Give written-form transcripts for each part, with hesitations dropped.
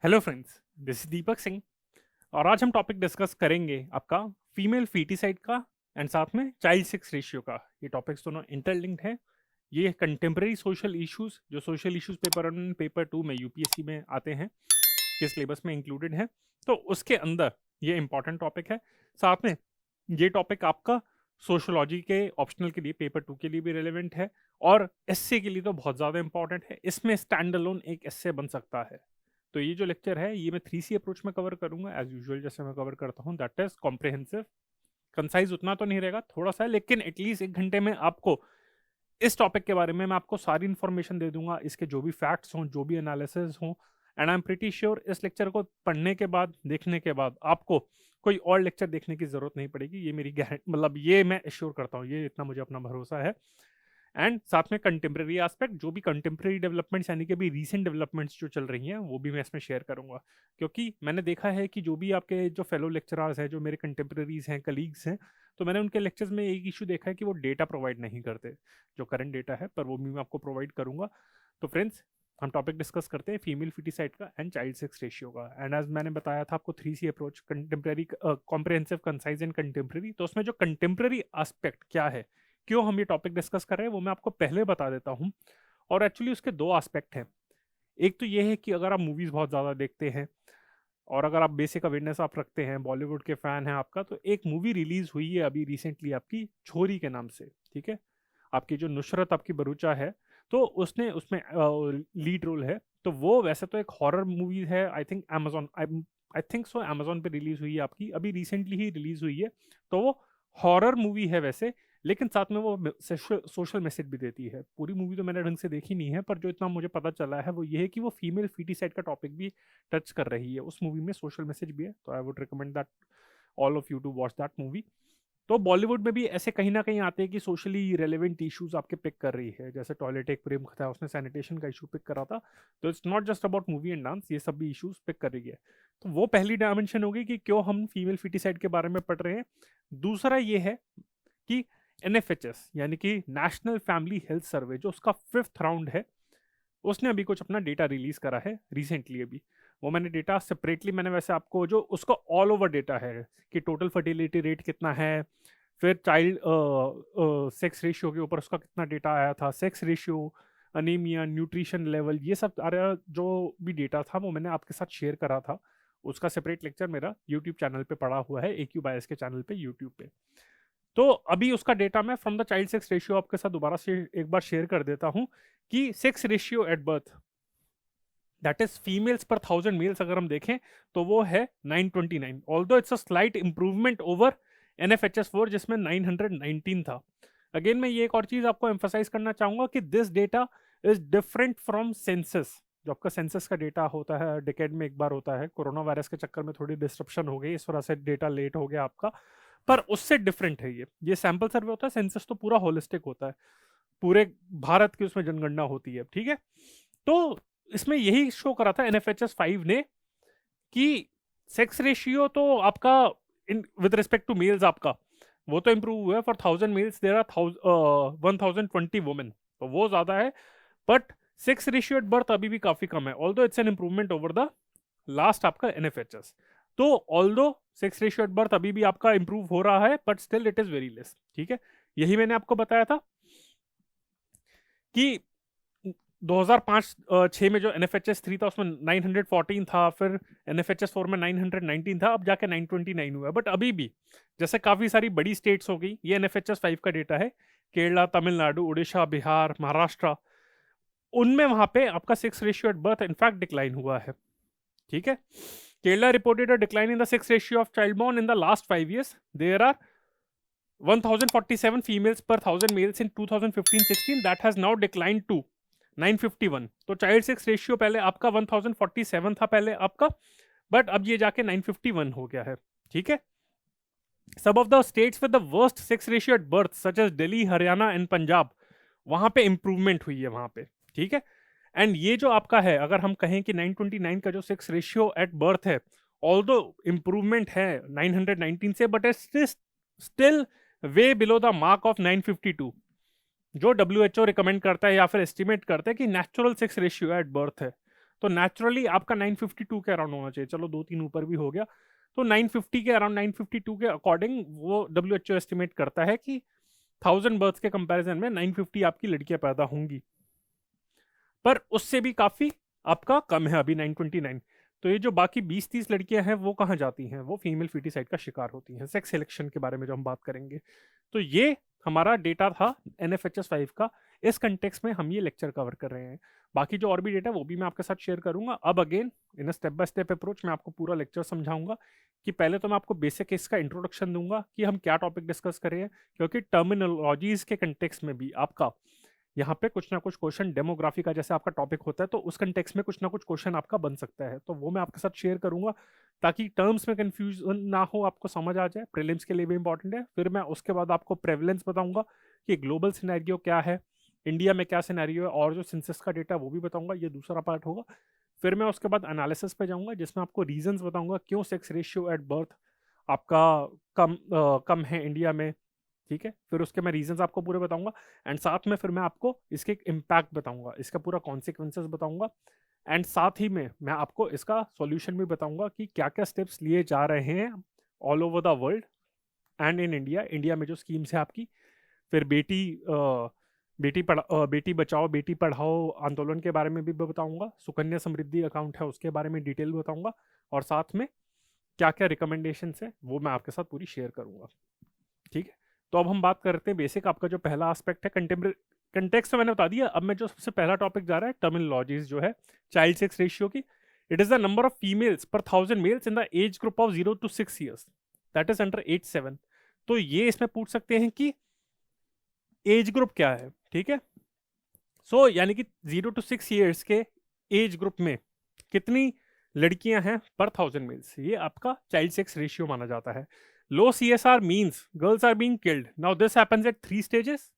Hello friends, this is Deepak Singh. और आज हम टॉपिक डिस्कस करेंगे आपका फीमेल फीटिसाइड का एंड साथ में चाइल्ड सेक्स रेशियो का। ये टॉपिक्स दोनों इंटरलिंक्ड हैं। ये कंटेम्प्रेरी सोशल इश्यूज जो सोशल इश्यूज पेपर 1 पेपर 2 में यूपीएससी में आते हैं के सिलेबस में इंक्लूडेड है, तो उसके अंदर ये इंपॉर्टेंट टॉपिक है। साथ में ये टॉपिक आपका सोशोलॉजी के ऑप्शनल के लिए पेपर 2 के लिए भी रेलेवेंट है और एसए के लिए तो बहुत ज़्यादा इंपॉर्टेंट है। इसमें स्टैंड अलोन एक एसए बन सकता है। तो ये जो लेक्चर है ये मैं 3C अप्रोच में कवर करूंगा एज यूजुअल, जैसे मैं कवर करता हूँ। That is comprehensive. कंसाइज उतना तो नहीं रहेगा, थोड़ा सा है, लेकिन एटलीस्ट 1 घंटे में आपको इस टॉपिक के बारे में मैं आपको सारी इन्फॉर्मेशन दे दूंगा, इसके जो भी फैक्ट्स हों, जो भी एनालिसिस हों। And I am pretty sure इस लेक्चर को पढ़ने के बाद, देखने के बाद आपको कोई और लेक्चर देखने की जरूरत नहीं पड़ेगी। ये मेरी गारंटी, मतलब ये मैं एश्योर करता हूँ, ये इतना मुझे अपना भरोसा है। एंड साथ में कंटेम्प्रेरी एस्पेक्ट, जो भी कंटेम्प्रेरी डेवलपमेंट्स यानी कि अभी रीसेंट डेवलपमेंट्स जो चल रही हैं वो भी मैं इसमें शेयर करूंगा। क्योंकि मैंने देखा है कि जो भी आपके जो फेलो लेक्चरर्स हैं, जो मेरे कंटेम्प्रेरीज हैं, कलीग्स हैं, तो मैंने उनके लेक्चर्स में एक इशू देखा है कि वो डेटा प्रोवाइड नहीं करते, जो करंट डेटा है, पर वो भी मैं आपको प्रोवाइड करूंगा। तो फ्रेंड्स, हम टॉपिक डिस्कस करते हैं फीमेल फिटिसाइड का एंड चाइल्ड सेक्स रेशियो का। एंड एज मैंने बताया था आपको 3C approach, contemporary, comprehensive, concise and contemporary. तो उसमें जो कंटेम्प्रेरी एस्पेक्ट क्या है, क्यों हम ये टॉपिक डिस्कस कर रहे हैं, वो मैं आपको पहले बता देता हूँ। और एक्चुअली उसके दो एस्पेक्ट हैं। एक तो ये है कि अगर आप मूवीज़ बहुत ज़्यादा देखते हैं और अगर आप बेसिक अवेयरनेस आप रखते हैं, बॉलीवुड के फ़ैन हैं आपका, तो एक मूवी रिलीज़ हुई है अभी रिसेंटली आपकी, छोरी के नाम से। ठीक है, आपकी जो नुसरत आपकी भरूचा है, तो उसने उसमें लीड रोल है। तो वो वैसे तो एक हॉरर मूवी है, I think Amazon, I think so Amazon पे रिलीज हुई है आपकी, अभी रिसेंटली ही रिलीज हुई है। तो वो हॉरर मूवी है वैसे, लेकिन साथ में वो सोशल मैसेज भी देती है। पूरी मूवी तो मैंने ढंग से देखी नहीं है, पर जो इतना मुझे पता चला है वो ये है कि वो फीमेल फीटिसाइड का टॉपिक भी टच कर रही है उस मूवी में, सोशल मैसेज भी है। तो I would recommend that all of you to watch that movie. तो बॉलीवुड में भी ऐसे कहीं ना कहीं आते हैं कि सोशली रेलेवेंट इश्यूज आपके पिक कर रही है। जैसे टॉयलेट एक प्रेम कथा, उसने सैनिटेशन का इशू पिक करा था। तो it's not just about movie and dance, ये सब भी इश्यूज पिक कर रही है। तो वो पहली डायमेंशन होगी कि क्यों हम फीमेल फिटिसाइड के बारे में पढ़ रहे हैं। दूसरा ये है कि एनएफएचएस यानी कि नेशनल फैमिली हेल्थ सर्वे, जो उसका 5th राउंड है, उसने अभी कुछ अपना डेटा रिलीज करा है रिसेंटली अभी। वो मैंने डेटा सेपरेटली, मैंने वैसे आपको जो उसका ऑल ओवर डेटा है कि टोटल फर्टिलिटी रेट कितना है, फिर चाइल्ड सेक्स रेशियो के ऊपर उसका कितना डेटा आया था, sex ratio, anaemia, nutrition level, ये सब सारा जो भी डेटा था वो मैंने आपके साथ शेयर करा था। उसका सेपरेट लेक्चर मेरा यूट्यूब चैनल पे पड़ा हुआ है, AQ बायस के चैनल पे, यूट्यूब पे। तो अभी उसका डेटा मैं from the child sex ratio आपके साथ दोबारा से एक बार शेयर कर देता हूँ कि sex ratio at birth, that is females पर 1000 मेल्स अगर हम देखें तो वो है 929। Although it's a slight improvement over NFHS4 जिसमें 919 था। अगेन मैं ये एक और चीज आपको एम्फोसाइज करना चाहूंगा कि this data is different from census. जो आपका सेंसस का डेटा होता है, डिकेड में एक बार होता है, कोरोना वायरस के चक्कर में थोड़ी डिस्ट्रप्शन हो गई, इस वजह से डेटा लेट हो गया आपका। पर उससे डिफरेंट है ये सैंपल सर्वे होता है। सेंसस तो पूरा होलिस्टिक होता है, पूरे भारत की उसमें जनगणना होती है। ठीक है, तो इसमें यही शो करा था NFHS5 ने कि सेक्स रेशियो तो आपका in with respect to males आपका वो तो इंप्रूव हुआ है। For 1000 males there are 1020 women, तो वो ज्यादा है। But sex ratio at birth अभी भी काफी कम है, although it's an improvement over the last आपका NFHS। तो although sex ratio at birth अभी भी आपका इंप्रूव हो रहा है, but still it is very less. ठीक है, यही मैंने आपको बताया था कि 2005-6 में जो NFHS3 था उसमें 914 था, फिर NFHS4 में 919 था, अब जाके 929 हुआ है। बट अभी भी जैसे काफी सारी बड़ी स्टेट्स हो गई, ये NFHS5 का डेटा है, केरला, तमिलनाडु, उड़ीसा, बिहार, महाराष्ट्र, उनमें वहां पे आपका sex ratio at birth in fact decline हुआ है। ठीक है, Kerala reported a decline in the sex ratio of child born in the last 5 years। There are 1047 females per 1000 males in 2015-16, that has now declined to 951। तो child sex ratio पहले आपका 1047 था पहले आपका, बट अब ये जाके 951 हो गया है। ठीक है, some of the states with the worst sex ratio at birth such as Delhi, Haryana and Punjab, वहां पे इंप्रूवमेंट हुई है वहां पे। ठीक है, एंड ये जो आपका है, अगर हम कहें कि 929 का जो सेक्स रेशियो एट बर्थ है, ऑल्दो इंप्रूवमेंट है 919 से, but it's still way below the mark of 952, जो WHO रिकमेंड करता है या फिर एस्टिमेट करता है कि natural sex ratio at birth है। तो नेचुरली आपका 952 के अराउंड होना चाहिए, चलो 2-3 ऊपर भी हो गया, तो 950 के अराउंड, 952 के अकॉर्डिंग वो डब्ल्यूएचओ एस्टिमेट करता है कि 1000 बर्थ के कंपैरिजन में 950 आपकी लड़कियां पैदा होंगी, पर उससे भी काफी आपका कम है अभी 929। तो ये जो बाकी 20-30 लड़कियां हैं वो कहाँ जाती हैं, वो फीमेल फीटिसाइड का शिकार होती हैं। सेक्स सिलेक्शन के बारे में जो हम बात करेंगे, तो ये हमारा डेटा था एनएफएचएस 5 का। इस कंटेक्स्ट में हम ये लेक्चर कवर कर रहे हैं। बाकी जो और भी डेटा वो भी मैं आपके साथ शेयर करूंगा। अब again in step by step approach मैं आपको पूरा लेक्चर समझाऊंगा कि पहले तो मैं आपको बेसिक इसका इंट्रोडक्शन दूंगा कि हम क्या टॉपिक डिस्कस कर रहे हैं, क्योंकि टर्मिनोलॉजीज के कंटेक्स्ट में भी आपका यहाँ पे कुछ ना कुछ क्वेश्चन, डेमोग्राफी का जैसे आपका टॉपिक होता है तो उस कंटेक्स्ट में कुछ ना कुछ क्वेश्चन आपका बन सकता है, तो वो मैं आपके साथ शेयर करूंगा ताकि टर्म्स में कंफ्यूजन ना हो, आपको समझ आ जाए। प्रीलिम्स के लिए भी इंपॉर्टेंट है। फिर मैं उसके बाद आपको प्रेवलेंस बताऊंगा कि ग्लोबल सिनेरियो क्या है, इंडिया में क्या सिनेरियो है, और जो सेंसस का डेटा वो भी बताऊंगा, ये दूसरा पार्ट होगा। फिर मैं उसके बाद एनालिसिस पे जाऊंगा जिसमें आपको रीजंस बताऊंगा क्यों सेक्स रेशियो एट बर्थ आपका कम है इंडिया में, ठीक है। फिर उसके मैं रीजंस आपको पूरे बताऊंगा, एंड साथ में फिर मैं आपको इसके इम्पैक्ट बताऊंगा, इसका पूरा कॉन्सिक्वेंसेस बताऊंगा, एंड साथ ही में मैं आपको इसका सॉल्यूशन भी बताऊंगा कि क्या क्या स्टेप्स लिए जा रहे हैं all over the world and in India. India में जो स्कीम्स है आपकी, फिर बेटी बचाओ बेटी पढ़ाओ आंदोलन के बारे में भी बताऊंगा, सुकन्या समृद्धि अकाउंट है उसके बारे में डिटेल बताऊंगा, और साथ में क्या क्या रिकमेंडेशंस है वो मैं आपके साथ पूरी शेयर करूंगा, ठीक है। तो अब हम बात करते हैं बेसिक, आपका जो पहला एस्पेक्ट है कंटेम्प्रेरी कंटेक्स्ट तो मैंने बता दिया। अब मैं जो सबसे पहला टॉपिक जा रहा है टर्मिनोलॉजीज जो है चाइल्ड सेक्स रेशियो की। It is the number of females पर 1000 males in the age group of 0 to 6 years, that is under as 7। तो ये इसमें पूछ सकते हैं कि एज ग्रुप क्या है, ठीक है। सो यानी कि 0 to 6 ईयर्स के एज ग्रुप में कितनी लड़कियां हैं पर 1000 मेल्स, ये आपका चाइल्ड सेक्स रेशियो माना जाता है। लो CSR means girls are being killed. Now this happens at 3 stages.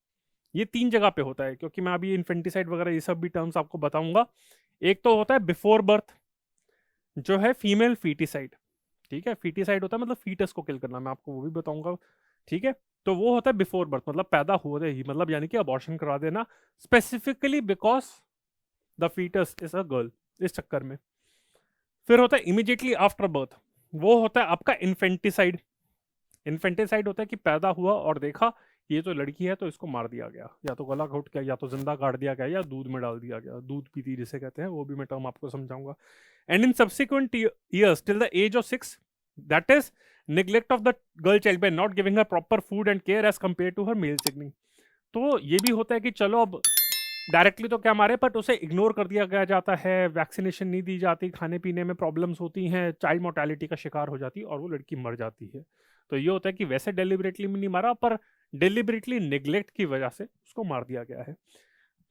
ये 3 जगह पे होता है, क्योंकि मैं अभी इन्फेंटिसाइड वगैरह ये सब भी टर्म्स आपको बताऊंगा। एक तो होता है बिफोर बर्थ, जो है फीमेल फीटिसाइड, ठीक है। फीटिसाइड होता है मतलब फीटस को किल करना, मैं आपको वो भी बताऊंगा, ठीक है। तो वो होता है बिफोर बर्थ, मतलब पैदा होते ही, मतलब यानी कि अबॉर्शन करा देना specifically because the foetus is a girl, इस चक्कर में। फिर होता है इमीडिएटली आफ्टर बर्थ, वो होता है आपका इन्फेंटिसाइड। इन्फेंटिसाइड होता है कि पैदा हुआ और देखा ये तो लड़की है तो इसको मार दिया गया, या तो गला घोट गया, या तो जिंदा गाड़ दिया गया, या दूध में डाल दिया गया, दूध पीती जिसे कहते हैं, वो भी मैं टर्म आपको समझाऊंगा। And in subsequent years till the age of 6, that is neglect of the girl child by not giving her proper food and care as compared to her male sibling। तो ये भी होता है कि चलो अब डायरेक्टली तो क्या मारे, बट उसे इग्नोर कर दिया गया जाता है, वैक्सीनेशन नहीं दी जाती, खाने पीने में प्रॉब्लम्स होती हैं, चाइल्ड मोर्टेलिटी का शिकार हो जाती है और वो लड़की मर जाती है। तो ये होता है कि वैसे डेलिबरेटली नहीं मारा, पर डेलिबरेटली निग्लेक्ट की वजह से उसको मार दिया गया है।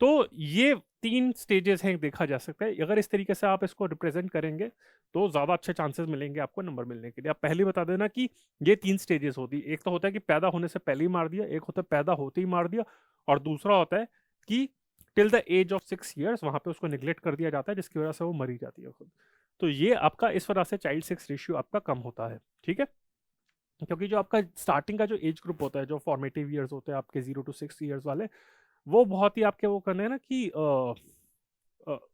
तो ये 3 स्टेजेस हैं देखा जा सकता है। अगर इस तरीके से आप इसको रिप्रेजेंट करेंगे तो ज़्यादा अच्छे चांसेस मिलेंगे आपको नंबर मिलने के लिए। आप पहले बता देना कि ये 3 स्टेजेस होती है। एक तो होता है कि पैदा होने से पहले ही मार दिया, एक होता है पैदा होते ही मार दिया, और दूसरा होता है कि till the age of 6 years वहां पे उसको निग्लेक्ट कर दिया जाता है, जिसकी वजह से वो मरी जाती है खुद। तो ये आपका इस वजह से चाइल्ड सेक्स रेशियो आपका कम होता है, ठीक है। क्योंकि जो आपका स्टार्टिंग का जो एज ग्रुप होता है, जो फॉर्मेटिव ईयर्स होते हैं आपके 0 to 6 ईयर्स वाले, वो बहुत ही आपके वो करने हैं ना कि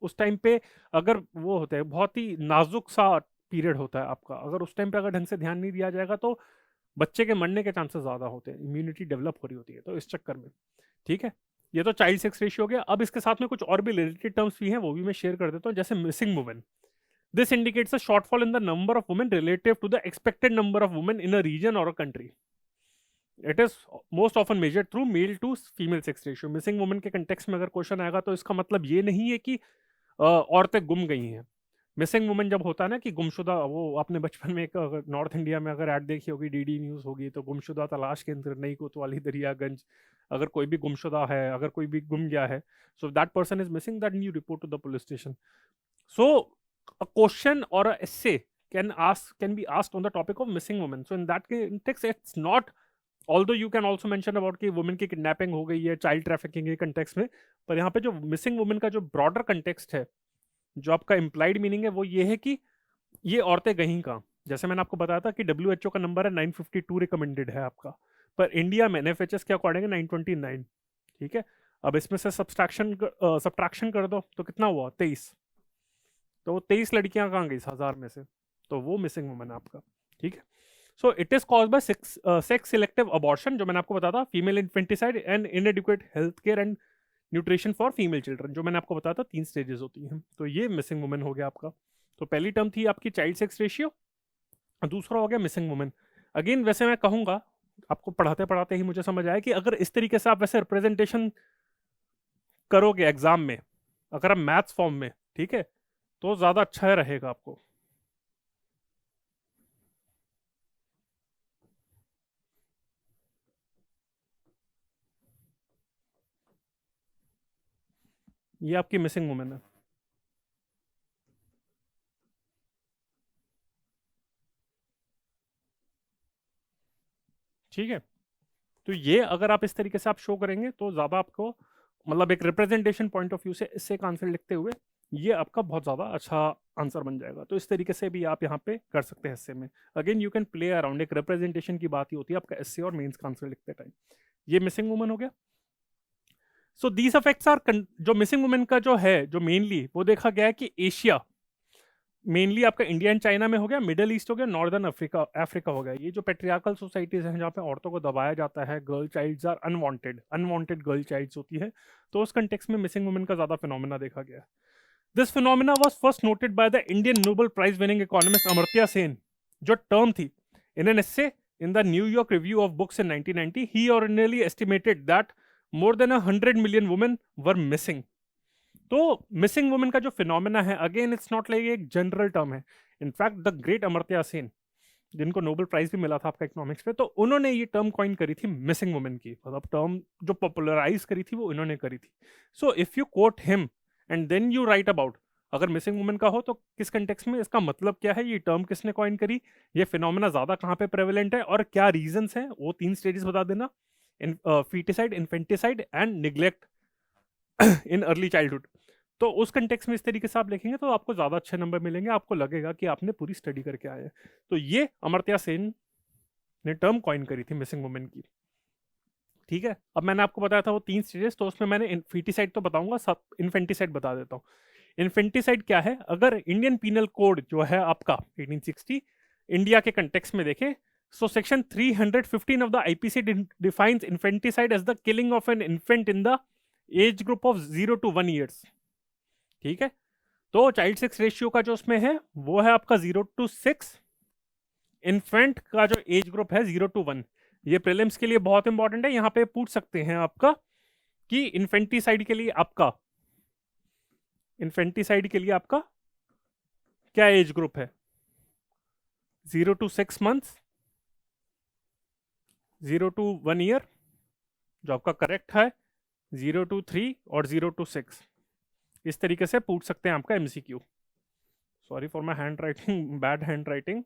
उस टाइम पे अगर वो होते हैं बहुत ही नाजुक सा पीरियड होता है आपका, अगर उस टाइम पे अगर ढंग से ध्यान नहीं दिया जाएगा तो बच्चे के मरने के चांसेस ज़्यादा होते हैं, इम्यूनिटी डेवलप हो रही होती है, तो इस चक्कर में, ठीक है। ये तो चाइल्ड सेक्स रेशियो हो गया। अब इसके साथ में कुछ और भी रिलेटेड टर्म्स भी हैं, वो भी मैं शेयर कर देता हूँ, जैसे missing women. This indicates a shortfall in the number of women relative to the expected number of women in a region और a country. It is most often measured through male to female sex ratio. Missing women के context में अगर question आएगा तो इसका मतलब ये नहीं है कि औरतें गुम गई हैं। मिसिंग वुमेन जब होता है ना कि गुमशुदा, वो आपने बचपन में एक नॉर्थ इंडिया में अगर ऐड देखी होगी, डीडी न्यूज़ होगी, तो गुमशुदा तलाश केंद्र नई कोतवाली दरियागंज, अगर कोई भी गुमशुदा है, अगर कोई भी गुम गया है, so that person is missing, that you report to the police station. So a question or a essay can be asked on the topic of missing women. So in that context it's not, although you can also mention about कि women की kidnapping हो गई है, child trafficking के context में, पर यहाँ पे जो मिसिंग वुमेन का जो ब्रॉडर कंटेक्स्ट है, जो आपका इम्प्लाइड मीनिंग है, वो ये है कि ये औरतें गहीं कहाँ। जैसे मैंने आपको बताया था कि WHO का नंबर है 952 रिकमेंडेड है आपका, पर इंडिया में NFHS के अकॉर्डिंग 929, ठीक है। अब इसमें से सब्सट्रैक्शन कर दो तो कितना हुआ, 23। तो वो 23 लड़कियां कहाँ गई 1000 में से, तो वो मिसिंग वुमन है आपका। ठीक है, so it is cause by sex selective abortion, जो मैंने आपको बताया था, female infanticide and इनएडिक्वेट health care and nutrition for female children, जो मैंने आपको बताया था 3 स्टेजेस होती हैं। तो ये मिसिंग वुमन हो गया आपका। तो पहली टर्म थी आपकी चाइल्ड सेक्स रेशियो, दूसरा हो गया मिसिंग वुमन। अगेन वैसे मैं कहूंगा, आपको पढ़ाते पढ़ाते ही मुझे समझ आया कि अगर इस तरीके से आप वैसे रिप्रेजेंटेशन करोगे एग्जाम में, अगर आप मैथ्स फॉर्म में, ठीक है, तो ज्यादा अच्छा रहेगा आपको। ये आपकी मिसिंग वुमन है। ठीक है, तो ये अगर आप इस तरीके से आप शो करेंगे तो ज्यादा आपको, मतलब एक रिप्रेजेंटेशन पॉइंट ऑफ व्यू से इससे एक आंसर लिखते हुए ये आपका बहुत ज्यादा अच्छा आंसर बन जाएगा। तो इस तरीके से भी आप यहाँ पे कर सकते हैं एस्से में। Again you can play around, एक रिप्रेजेंटेशन की बात ही होती है आपका एस्से और मेंस का आंसर लिखते टाइम। ये मिसिंग वुमन हो गया। सो दीज अफेक्ट्स आर, जो मिसिंग वुमेन का जो है, जो मेनली वो देखा गया है कि एशिया, मेनली आपका इंडिया एंड चाइना में हो गया, मिडल ईस्ट हो गया, नॉर्दर्न अफ्रीका अफ्रीका हो गया। ये जो पेट्रियार्कल सोसाइटीज हैं जहाँ पे औरतों को दबाया जाता है, girl childs are unwanted, unwanted girl childs होती है, तो उस कंटेक्स में मिसिंग वुमेन का ज्यादा फिनोमिना देखा गया। This phenomena was first noted by the Indian Nobel prize winning economist Amartya Sen, जो टर्म थी in an essay in the New York Review of Books in 1990. He originally estimated that more than 100 million women were missing. तो missing women का जो phenomena है, again it's not like एक general term है। In fact the great Amartya Sen, जिनको Nobel prize भी मिला था आपका इकोनॉमिक्स पे, तो उन्होंने ये टर्म कॉइन करी थी मिसिंग वुमेन की, मतलब टर्म जो पॉपुलराइज करी थी वो इन्होंने करी थी। So if you quote him and then you write about, अगर मिसिंग वुमेन का हो तो किस कंटेक्स्ट में, इसका मतलब क्या है, ये टर्म किसने कॉइन करी, ये फिनोमेना ज्यादा कहाँ पे प्रेवलेंट है और क्या रीजंस हैं, वो 3 स्टेजेस बता देना, foeticide, infanticide and neglect in early childhood. तो उस कंटेक्स्ट में इस तरीके से आप लिखेंगे तो आपको ज्यादा अच्छे नंबर मिलेंगे, आपको लगेगा कि आपने पूरी स्टडी करके आए हैं। तो ये अमर्त्य सेन ने टर्म कॉइन करी थी मिसिंग वुमेन की। ठीक है, अब मैंने आपको बताया था वो 3 स्टेजेस, तो उसमें मैंने फीटिसाइड तो बताऊंगा, सब इन्फेंटिसाइड बता देता हूँ। इन्फेंटिसाइड क्या है, अगर इंडियन पीनल कोड जो है आपका 1860 इंडिया के कंटेक्स्ट में देखें, so section 315 of the IPC defines infanticide as the killing of an infant in the age group of 0 to 1 years. ठीक है, तो चाइल्ड सेक्स रेशियो का जो उसमें है वो है आपका 0 to 6, इन्फेंट का जो एज ग्रुप है 0 to 1। ये प्रीलिम्स के लिए बहुत इंपॉर्टेंट है, यहाँ पे पूछ सकते हैं आपका कि इन्फेंटिसाइड के लिए आपका, इन्फेंटिसाइड के लिए आपका क्या एज ग्रुप है, 0 to 6 मंथ्स, 0 to 1 ईयर, जो आपका करेक्ट है 0 to 3 और 0 to 6। इस तरीके से पूछ सकते हैं आपका MCQ. Sorry for my hand writing, bad hand writing.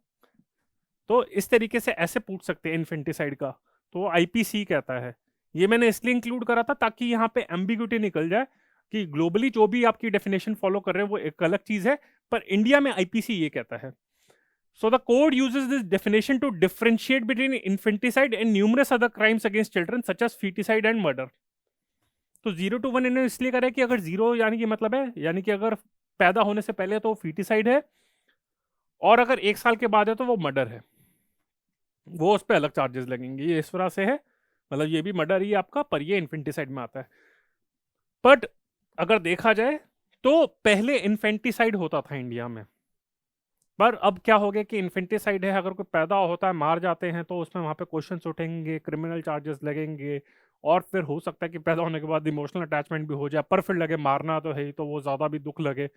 तो इस तरीके से ऐसे पूछ सकते हैं इन्फेंटिसाइड का, तो आईपीसी कहता है। ये मैंने इसलिए इंक्लूड करा था ताकि यहाँ पे एम्बिग्यूटी निकल जाए कि ग्लोबली जो भी आपकी डेफिनेशन फॉलो कर रहे हैं वो एक अलग चीज है, पर इंडिया में आईपीसी ये कहता है। So the code uses this definition to differentiate between infanticide and numerous other crimes against children such as foeticide and murder. तो 0 to 1 इन्होंने इसलिए करा है कि अगर 0 यानी कि मतलब है, यानी कि अगर पैदा होने से पहले तो फीटिसाइड है, और अगर 1 साल के बाद है तो वो मर्डर है, वो उस पर अलग चार्जेस लगेंगे। ये इस तरह से है, मतलब ये भी मर्डर ही आपका, पर ये इन्फेंटिसाइड में आता है। बट अगर देखा जाए तो पहले इन्फेंटिसाइड होता था इंडिया में, पर अब क्या हो गया कि इन्फेंटिसाइड है, अगर कोई पैदा होता है, मार जाते हैं, तो उसमें वहाँ पे क्वेश्चंस उठेंगे, क्रिमिनल चार्जेस लगेंगे, और फिर हो सकता है कि पैदा होने के बाद इमोशनल अटैचमेंट भी हो जाए, पर फिर लगे मारना तो है ही, तो वो ज़्यादा भी दुख लगे।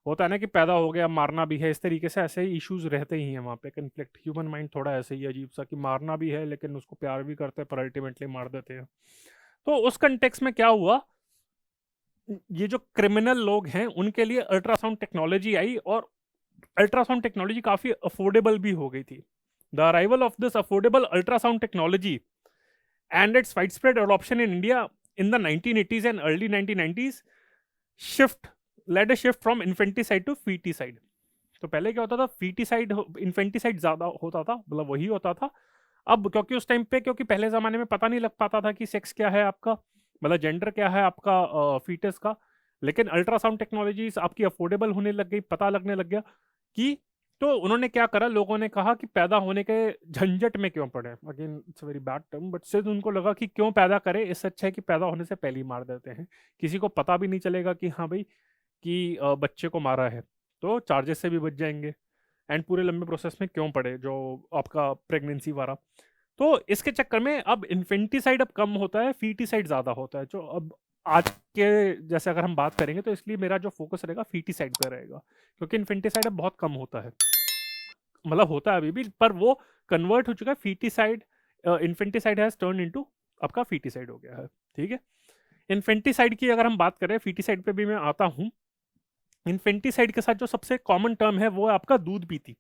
होता है ना कि पैदा हो गया मारना भी है, इस तरीके से ऐसे ही इश्यूज रहते ही हैं वहाँ पे, कन्फ्लिक्ट। ह्यूमन माइंड थोड़ा ऐसे ही अजीब सा, कि मारना भी है लेकिन उसको प्यार भी करते हैं, पर अल्टीमेटली मार देते हैं। तो उस कंटेक्स में क्या हुआ, ये जो क्रिमिनल लोग हैं उनके लिए अल्ट्रासाउंड टेक्नोलॉजी आई, और अल्ट्रासाउंड टेक्नोलॉजी काफी अफोर्डेबल भी हो गई थी। The arrival of this affordable ultrasound technology and its widespread adoption in India in the 1980s and early 1990s led a shift from infanticide to feticide. तो पहले क्या होता था, फीटिसाइड इन्फेंटिसाइड ज्यादा होता था, मतलब वही होता था। अब क्योंकि उस टाइम पे, क्योंकि पहले जमाने में पता नहीं लग पाता था कि सेक्स क्या है आपका, मतलब जेंडर क्या है आपका फीटस का, लेकिन अल्ट्रासाउंड टेक्नोलॉजीज आपकी अफोर्डेबल होने लग गई, पता लगने लग गया कि, तो उन्होंने क्या करा, लोगों ने कहा कि पैदा होने के झंझट में क्यों पड़े, again it's very bad term, but सिर्फ उनको लगा कि क्यों पैदा करें, इससे अच्छा है कि पैदा होने से पहले ही मार देते हैं, किसी को पता भी नहीं चलेगा कि हाँ भाई कि बच्चे को मारा है, तो चार्जेस से भी बच जाएंगे, एंड पूरे लंबे प्रोसेस में क्यों पड़े जो आपका प्रेगनेंसी वाला। तो इसके चक्कर में अब इन्फेंटिसाइड अब कम होता है, फीटिसाइड ज़्यादा होता है, जो अब आज के जैसे अगर हम बात करेंगे तो इसलिए मेरा जो फोकस रहेगा फीटिसाइड पे रहेगा, क्योंकि इन्फेंटिसाइड अब बहुत कम होता है, मतलब होता है अभी भी, पर वो कन्वर्ट हो चुका है foeticide, infanticide has turn into आपका फीटिसाइड हो गया है, ठीक है। इन्फेंटिसाइड की अगर हम बात करें, फीटिसाइड पे भी मैं आता हूँ, इन्फेंटिसाइड के साथ जो सबसे कॉमन टर्म है वो है आपका दूध पीती।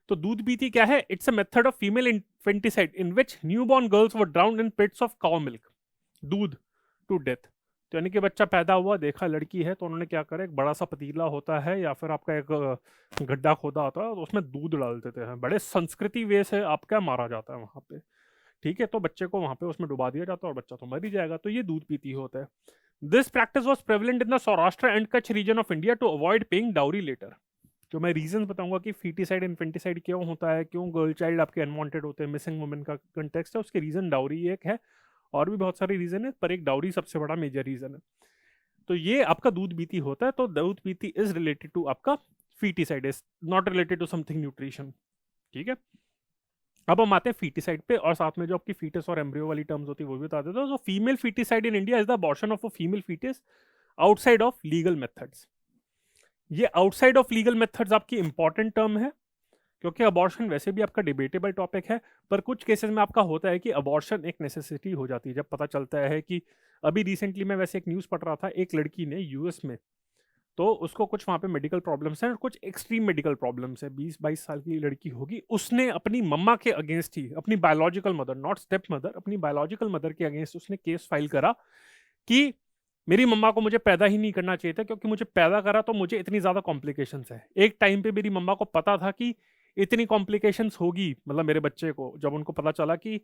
तो दूध पीती क्या है? It's a method of female infanticide in which newborn girls were drowned in pits of cow milk, doodh to death. तो यानी कि बच्चा पैदा हुआ, देखा लड़की है, तो उन्होंने क्या करा, एक बड़ा सा पतीला होता है या फिर आपका एक गड्ढा खोदा होता है, तो उसमें दूध डाल देते हैं, बड़े संस्कृति वे से आपका मारा जाता है वहां पे, ठीक है। तो बच्चे को वहां पे उसमें डुबा दिया जाता है और बच्चा तो मर ही जाएगा, तो ये दूध पीती होता है। This practice was prevalent in the Saurashtra and Kutch region of India to avoid paying dowry later. जो मैं रीजन बताऊंगा कि फीटिसाइड इन्फेंटिसाइड क्यों होता है, क्यों गर्ल चाइल्ड आपके अनवांटेड होते हैं, मिसिंग वुमेन का कंटेक्स्ट है, उसके रीजन डाउरी एक है, और भी बहुत सारे रीजन है, पर एक डाउरी सबसे बड़ा मेजर रीजन है। तो ये आपका दूध पीती होता है, तो दूध पीती इज रिलेटेड टू आपका foeticide, is not related to something nutrition, ठीक है। अब हम आते हैं फीटिसाइड पे, और साथ में जो आपकी फीटस और एम्ब्रियो वाली टर्म्स होती है वो भी बता देता हूँ। तो female foeticide in India is the abortion of a female foetus outside of legal methods. ये आउटसाइड ऑफ लीगल मेथड्स आपकी इंपॉर्टेंट टर्म है, क्योंकि अबॉर्शन वैसे भी आपका डिबेटेबल टॉपिक है, पर कुछ केसेस में आपका होता है कि अबॉर्शन एक नेसेसिटी हो जाती है, जब पता चलता है कि, अभी रिसेंटली मैं वैसे एक न्यूज़ पढ़ रहा था, एक लड़की ने यूएस में, तो उसको कुछ वहाँ पे मेडिकल प्रॉब्लम्स हैं, और कुछ एक्सट्रीम मेडिकल प्रॉब्लम्स है, 20-22 साल की लड़की होगी, उसने अपनी मम्मा के अगेंस्ट ही, अपनी biological mother, not step mother, अपनी बायोलॉजिकल मदर के अगेंस्ट उसने केस फाइल करा कि मेरी मम्मा को मुझे पैदा ही नहीं करना चाहिए था, क्योंकि मुझे पैदा करा तो मुझे इतनी ज़्यादा कॉम्प्लिकेशंस है। एक टाइम पे मेरी मम्मा को पता था कि इतनी कॉम्प्लिकेशंस होगी, मतलब मेरे बच्चे को, जब उनको पता चला कि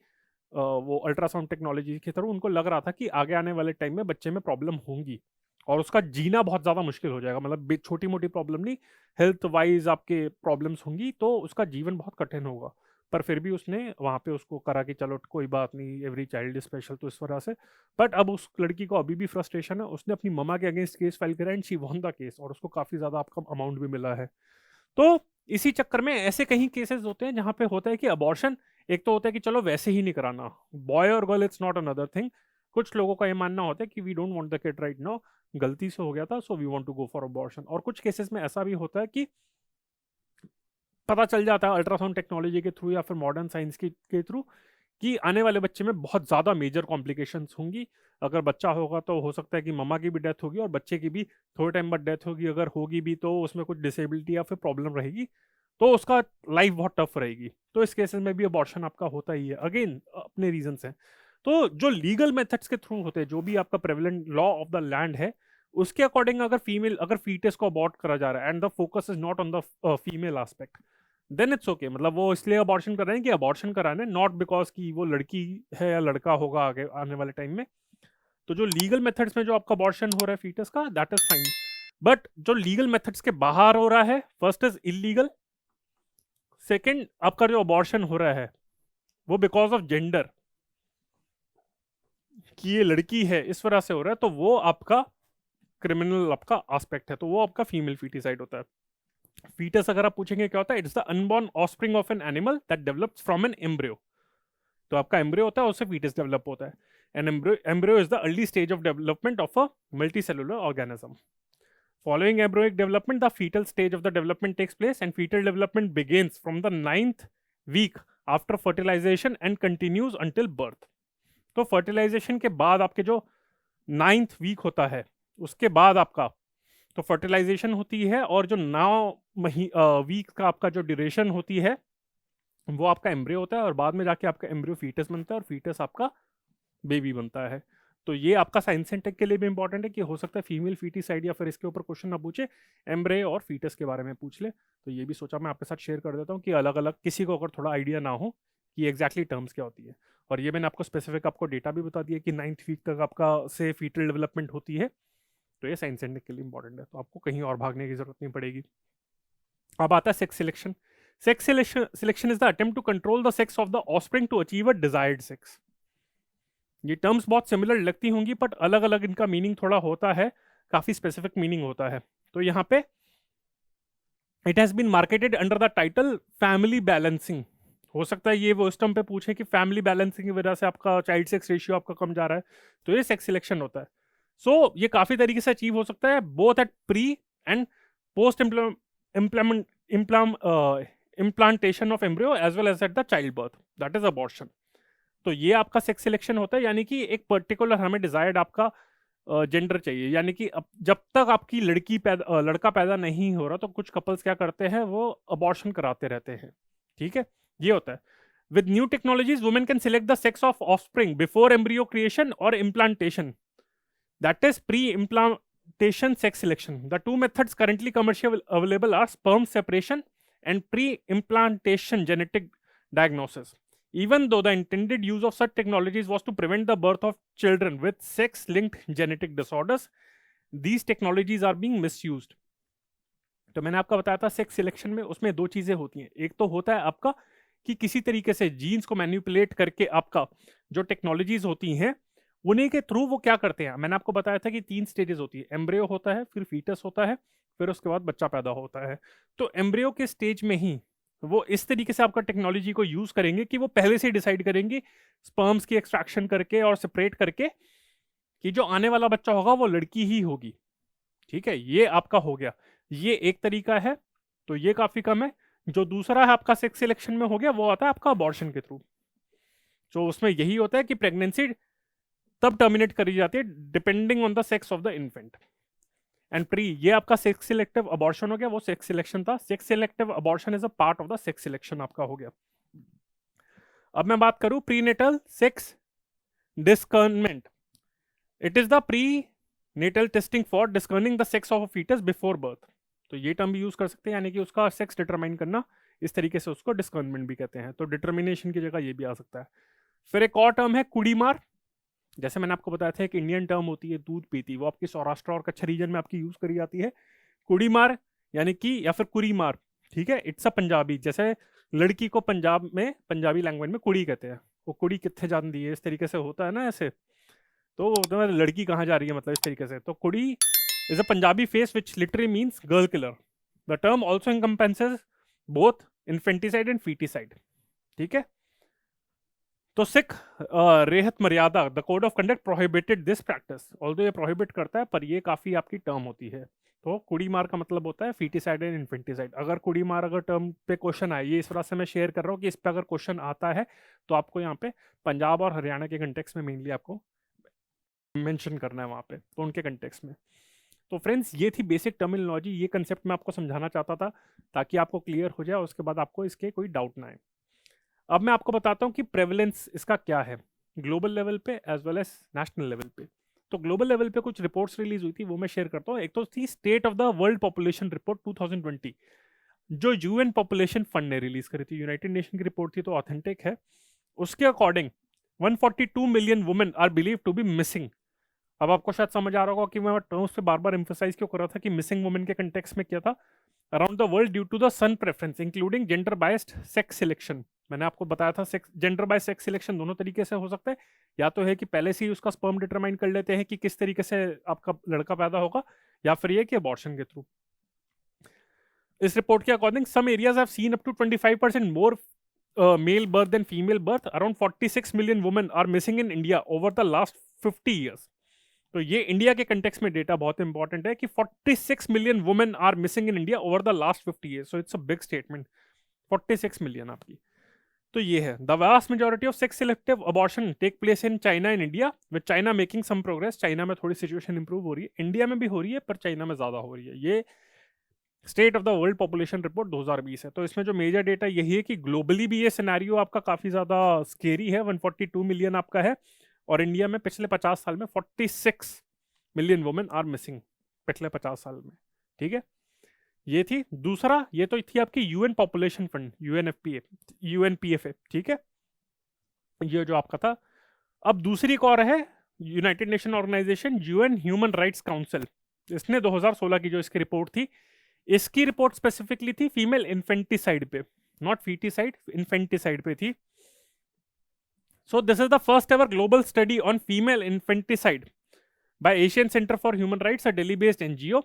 वो अल्ट्रासाउंड टेक्नोलॉजी के थ्रू उनको लग रहा था कि आगे आने वाले टाइम में बच्चे में प्रॉब्लम होंगी, और उसका जीना बहुत ज़्यादा मुश्किल हो जाएगा, मतलब छोटी मोटी प्रॉब्लम नहीं, हेल्थ वाइज आपके प्रॉब्लम्स होंगी, तो उसका जीवन बहुत कठिन होगा। पर फिर भी उसने वहाँ पे उसको करा कि चलो कोई बात नहीं, एवरी चाइल्ड स्पेशल, तो इस तरह से। बट अब उस लड़की को अभी भी फ्रस्ट्रेशन है, उसने अपनी मम्मा के अगेंस्ट केस फाइल करा and she won the case, और उसको काफ़ी ज़्यादा आपका अमाउंट भी मिला है। तो इसी चक्कर में ऐसे कहीं केसेस होते हैं जहाँ पे होता है कि अबॉर्शन, एक तो होता है कि चलो वैसे ही नहीं कराना, बॉय और girl it's not another thing, कुछ लोगों का ये मानना होता है कि we don't want the kid right now, गलती से हो गया था, so we want to go for abortion. और कुछ केसेस में ऐसा भी होता है कि पता चल जाता है अल्ट्रासाउंड टेक्नोलॉजी के थ्रू या फिर मॉडर्न साइंस के थ्रू कि आने वाले बच्चे में बहुत ज़्यादा मेजर कॉम्प्लिकेशंस होंगी। अगर बच्चा होगा तो हो सकता है कि मम्मा की भी डेथ होगी और बच्चे की भी थोड़े टाइम बाद डेथ होगी, अगर होगी भी तो उसमें कुछ डिसेबिलिटी या फिर प्रॉब्लम रहेगी, तो उसका लाइफ बहुत टफ रहेगी। तो इस केसेस में भी अबॉर्शन आपका होता ही है, अगेन अपने रीजंस हैं। तो जो लीगल मेथड्स के थ्रू होते हैं, जो भी आपका prevalent law of the land है, उसके अकॉर्डिंग अगर फीमेल, अगर फीटस को अबॉर्ट करा जा रहा है and the focus is not on the female aspect, then it's okay. मतलब वो इसलिए अबॉर्शन कर रहे हैं कि अबॉर्शन कराने, नॉट बिकॉज कि वो लड़की है या लड़का होगा आगे आने वाले टाइम में। तो जो लीगल मेथड्स में जो आपका अबॉर्शन हो रहा है फीटस का, दैट इज फाइन। बट जो लीगल मेथड्स के बाहर हो रहा है, फर्स्ट इज इलीगल, सेकंड आपका जो अबॉर्शन हो रहा है वो बिकॉज ऑफ जेंडर, कि ये लड़की है इस वजह से हो रहा है, तो वो आपका क्रिमिनल आपका एस्पेक्ट है, तो वो आपका फीमेल फीटिसाइड होता है। फीटस अगर आप पूछेंगे क्या होता है, it's the unborn offspring of an animal that develops from an embryo. तो आपका एम्ब्रियो होता है, उससे फीटस डेवलप होता है। An embryo is the early stage of development of a multicellular organism. Following embryonic development, the fetal stage of the development takes place, and fetal development begins from the 9th week after fertilization and continues until birth. तो fertilisation के बाद आपके जो 9th week होता है, उसके बाद आपका तो फर्टिलाइजेशन होती है, और जो 9 वीक का आपका जो ड्यूरेशन होती है वो आपका एम्ब्रियो होता है, और बाद में जाके आपका एम्ब्रियो फीटस बनता है, और फीटस आपका बेबी बनता है। तो ये आपका साइंस एंड टेक के लिए भी इंपॉर्टेंट है कि हो सकता है फीमेल फीटिसाइड या फिर इसके ऊपर क्वेश्चन ना पूछे, एम्ब्रे और फीटस के बारे में पूछ ले। तो ये भी सोचा मैं आपके साथ शेयर कर देता हूँ कि अलग अलग किसी को अगर थोड़ा आइडिया ना हो कि एग्जैक्टली टर्म्स क्या होती है। और ये मैंने आपको स्पेसिफिक आपको डेटा भी बता दिया कि 9th वीक तक आपका से फीटल डेवलपमेंट होती है, तो ये साइंस एंड के लिए इंपॉर्टेंट है, तो आपको कहीं और भागने की जरूरत नहीं पड़ेगी। अब आता है sex selection. Sex selection is the attempt to control the sex of the offspring to achieve a desired sex. ये टर्म्स बहुत सिमिलर लगती होंगी, बट अलग अलग इनका मीनिंग थोड़ा होता है, काफी स्पेसिफिक मीनिंग होता है। तो यहाँ पे it has been marketed under the title family balancing. हो सकता है ये वो इस टर्म पे पूछे कि फैमिली बैलेंसिंग की वजह से आपका चाइल्ड सेक्स रेशियो आपका कम जा रहा है, तो ये सेक्स सिलेक्शन होता है। सो ये काफी तरीके से अचीव हो सकता है, both at pre and post implantation of embryo as well as at the child birth, that is abortion. तो ये आपका सेक्स सिलेक्शन होता है, यानी कि एक पर्टिकुलर हमें डिजायर्ड आपका जेंडर चाहिए, यानी कि जब तक आपकी लड़का पैदा नहीं हो रहा, तो कुछ कपल्स क्या करते हैं, वो अबॉर्शन कराते रहते हैं। ठीक है, ये होता है। With new technologies women can select the sex of offspring before embryo creation और implantation, that is pre implantation sex selection. The two methods currently commercial available are sperm separation and pre-implantation genetic diagnosis. Even though the intended use of such technologies was to prevent the birth of children with sex-linked genetic disorders, these technologies are being misused. तो मैंने आपका बताया था sex selection में उसमें दो चीजें होती हैं। एक तो होता है आपका कि किसी तरीके से जीन्स को मैनिपुलेट करके आपका जो टेक्नोलॉजीज होती हैं उन्हीं के थ्रू वो क्या करते हैं। मैंने आपको बताया था कि 3 स्टेजेस होती है, एम्ब्रियो होता है, फिर फीटस होता है, फिर उसके बाद बच्चा पैदा होता है। तो एम्ब्रियो के स्टेज में ही वो इस तरीके से आपका टेक्नोलॉजी को यूज करेंगे कि वो पहले से डिसाइड करेंगे स्पर्म्स की एक्सट्रैक्शन करके और सेपरेट करके कि जो आने वाला बच्चा होगा वो लड़की ही होगी। ठीक है, ये आपका हो गया, ये एक तरीका है, तो ये काफी कम है। जो दूसरा है आपका सेक्स सिलेक्शन में हो गया, वो आता है आपका अबॉर्शन के थ्रू। तो उसमें यही होता है कि प्रेगनेंसी तब टर्मिनेट करी जाती है depending on the sex of the infant. And pre, ये आपका सेक्स सिलेक्टिव अबॉर्शन हो गया, वो सेक्स सिलेक्शन था। Sex selective abortion is a part of the sex selection आपका हो गया। अब मैं बात करूं prenatal sex discernment. It is the pre natal testing for discerning the sex of a foetus before birth. तो ये टर्म भी यूज कर सकते हैं, यानी कि उसका सेक्स डिटरमाइन करना, इस तरीके से उसको डिस्कर्नमेंट भी कहते हैं। तो डिटर्मिनेशन की जगह ये भी आ सकता है। फिर एक और टर्म है कुड़ीमार। जैसे मैंने आपको बताया था एक इंडियन टर्म होती है दूध पीती, वो आपकी सौराष्ट्र और कच्छ रीजन में आपकी यूज करी जाती है। कुड़ीमार यानी कि, या फिर कुरीमार, ठीक है, इट्स अ पंजाबी। जैसे लड़की को पंजाब में पंजाबी लैंग्वेज में कुड़ी कहते हैं, वो कुड़ी कितने जान दी है, इस तरीके से होता है ना ऐसे, तो लड़की कहाँ जा रही है, मतलब इस तरीके से। तो kudi is a Punjabi phrase which literally means girl killer. The term also encompasses both infanticide and foeticide. ठीक है, तो Sikh Rehat Maryada, the code of conduct prohibited this practice. Although ये प्रोहिबिट करता है, पर ये काफी आपकी टर्म होती है। तो कुड़ी मार का मतलब होता है फीटिसाइड एंड इन्फेंटिसाइड। अगर कुड़ी मार अगर टर्म पे क्वेश्चन आए, ये इस वजह से मैं शेयर कर रहा हूँ कि इस पे अगर क्वेश्चन आता है तो आपको यहाँ पे पंजाब और हरियाणा के कंटेक्स में मेनली आपको मेंशन करना है वहाँ पे, तो उनके कंटेक्स में। तो फ्रेंड्स, ये थी बेसिक टर्मिनोलॉजी, ये कंसेप्ट मैं आपको समझाना चाहता था ताकि आपको क्लियर हो जाए, उसके बाद आपको इसके कोई डाउट ना आए। अब मैं आपको बताता हूँ कि प्रेवलेंस इसका क्या है ग्लोबल लेवल पे as well as national level पे। तो ग्लोबल लेवल पे कुछ रिपोर्ट्स रिलीज हुई थी, वो मैं शेयर करता हूँ। एक तो थी state of the world population report 2020, जो यूएन पॉपुलेशन फंड ने रिलीज करी थी, यूनाइटेड नेशन की रिपोर्ट थी, तो ऑथेंटिक है। उसके according 142 million women are believe to be missing. अब आपको शायद समझ आ रहा होगा कि मैं टर्म्स पे बार बार एम्फेसाइज क्यों कर रहा था कि मिसिंग वुमेन के कंटेक्स्ट में क्या था, around the world due to the son preference including gender biased sex selection. मैंने आपको बताया था जेंडर बाय सेक्स सिलेक्शन दोनों तरीके से हो सकता है, या तो है कि पहले से ही उसका स्पर्म डिटरमाइन कर लेते हैं कि किस तरीके से आपका लड़का पैदा होगा, या फिर ये कि अबॉर्शन के थ्रू। इस रिपोर्ट के according some areas have seen up to 25% more male birth than female birth. Around 46 million women are missing in India over the last 50 years. तो ये इंडिया के कंटेक्स्ट में डेटा बहुत इंपॉर्टेंट है कि 46 million women are missing in India over the last 50 years. So it's a big statement, 46 million आपकी। तो ये है the vast majority of sex selective abortion take place in China and India, with China making some progress. China में थोड़ी situation improve हो रही है, India में भी हो रही है, पर चाइना में ज्यादा हो रही है। ये state of the world population report 2020 है। तो इसमें जो मेजर डेटा यही है कि ग्लोबली भी ये सिनेरियो आपका काफी ज्यादा स्केरी है। 142 मिलियन आपका है, और इंडिया में पिछले 50 साल में 46 मिलियन वुमेन आर मिसिंग पिछले 50 साल में। ठीक है, ये थी। दूसरा, ये तो थी आपकी यूएन पॉपुलेशन फंड, यूएनपीएफए। ठीक है, ये जो आपका था। अब दूसरी एक और है United Nation Organization UN Human Rights Council. इसने 2016 की जो इसकी रिपोर्ट थी, इसकी रिपोर्ट स्पेसिफिकली थी फीमेल इन्फेंटिसाइड पे, नॉट फीटिसाइड, इन्फेंटिसाइड पे थी। So this is the first ever global study on female infanticide by Asian Centre for Human Rights, a Delhi based NGO.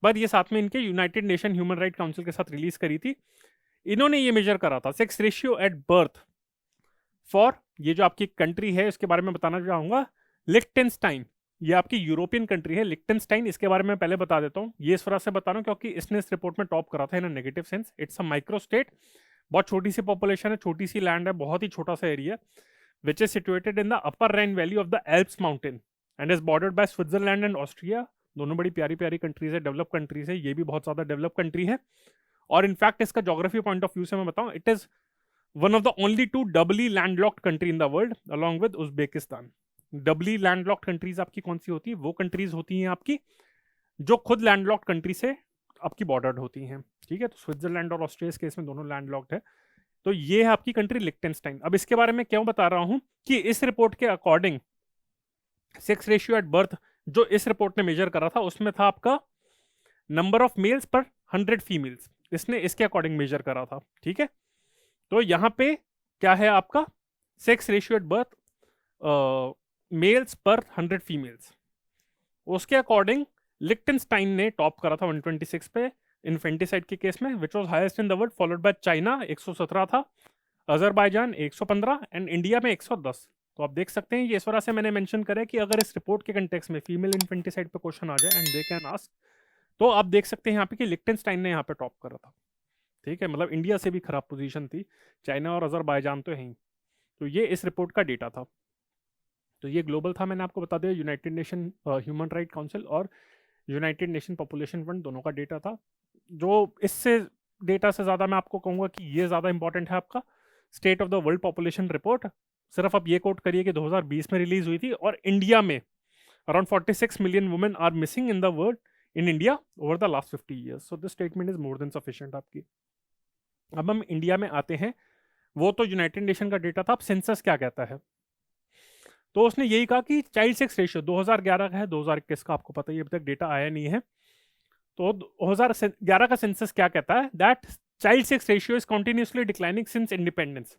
पर ये साथ में इनके United Nation Human Right Council के साथ रिलीज करी थी। इन्होंने ये मेजर करा था sex ratio at birth for, ये जो आपकी कंट्री है इसके बारे में बताना चाहूंगा, लिक्टेनस्टाइन। ये आपकी यूरोपियन कंट्री है लिक्टेनस्टाइन। इसके बारे में पहले बता देता हूँ, ये इस वजह से बता रहा हूँ क्योंकि इसने इस रिपोर्ट में टॉप करा था in negative sense. It's a micro state, बहुत छोटी सी पॉपुलेशन है, छोटी सी लैंड है, बहुत ही छोटा सा area, which is situated in the upper Rhine valley of the Alps mountain and is bordered by Switzerland and Austria. दोनों बड़ी प्यारी प्यारी कंट्रीज है, डेवलप कंट्रीज है, ये भी बहुत ज्यादा डेवलप कंट्री है। और इनफैक्ट इसका ज्योग्राफी पॉइंट ऑफ व्यू से मैं बताऊं, it is one of the only 2 doubly landlocked country in the world along with Uzbekistan. Doubly landlocked countries आपकी कौन सी होती है? वो कंट्रीज होती हैं आपकी जो खुद लैंडलॉक्ड कंट्री से आपकी बॉर्डर्ड होती हैं, ठीक है। तो स्विट्जरलैंड और ऑस्ट्रिया केस में दोनों लैंडलॉक्ड है। तो ये है आपकी कंट्री लिक्टेनस्टाइन। अब इसके बारे में क्यों बता रहा हूं कि इस रिपोर्ट के according sex ratio at birth जो इस रिपोर्ट ने मेजर करा था, उसमें था आपका number of males per 100 females, इसने इसके अकॉर्डिंग मेजर करा था, ठीक है। तो यहां पे क्या है आपका sex ratio at birth males per 100 females, उसके अकॉर्डिंग लिक्टेनस्टाइन ने टॉप करा था 126 पे इन्फेंटिसाइड के केस में, which was highest in the world, followed by China 117 था, अजरबैजान 115 एंड इंडिया में 110। तो आप देख सकते हैं ये इस वजह से मैंने मेंशन करा है कि अगर इस रिपोर्ट के कंटेक्स्ट में फीमेल इन्फेंटिसाइड पे क्वेश्चन आ जाए एंड दे कैन आस्क, तो आप देख सकते हैं यहाँ पे कि लिक्टेनस्टाइन ने यहाँ पे टॉप करा था, ठीक है। मतलब इंडिया से भी खराब पोजीशन थी, चाइना और अजरबैजान तो है ही। तो ये इस रिपोर्ट का डेटा था। तो ये ग्लोबल था, मैंने आपको बता दिया, United Nation Human Right council और यूनाइटेड नेशन पॉपुलेशन फंड दोनों का डेटा था। जो इससे डेटा से ज़्यादा मैं आपको कहूँगा कि ये ज़्यादा इंपॉर्टेंट है आपका state of the world population report. सिर्फ आप ये कोट करिए कि 2020 में रिलीज हुई थी और इंडिया में around 46 million women are missing in the world in India over the last 50 years. So this statement is more than sufficient आपकी। अब हम इंडिया में आते हैं, वो तो यूनाइटेड नेशन का डेटा था। अब सेंसस क्या कहता है? तो उसने यही कहा कि चाइल्ड सेक्स रेशियो 2011 का है, 2021 का आपको पता ही अभी तक डेटा आया नहीं है। तो 2011 का सेंसस क्या कहता है? That child sex ratio is continuously declining since independence.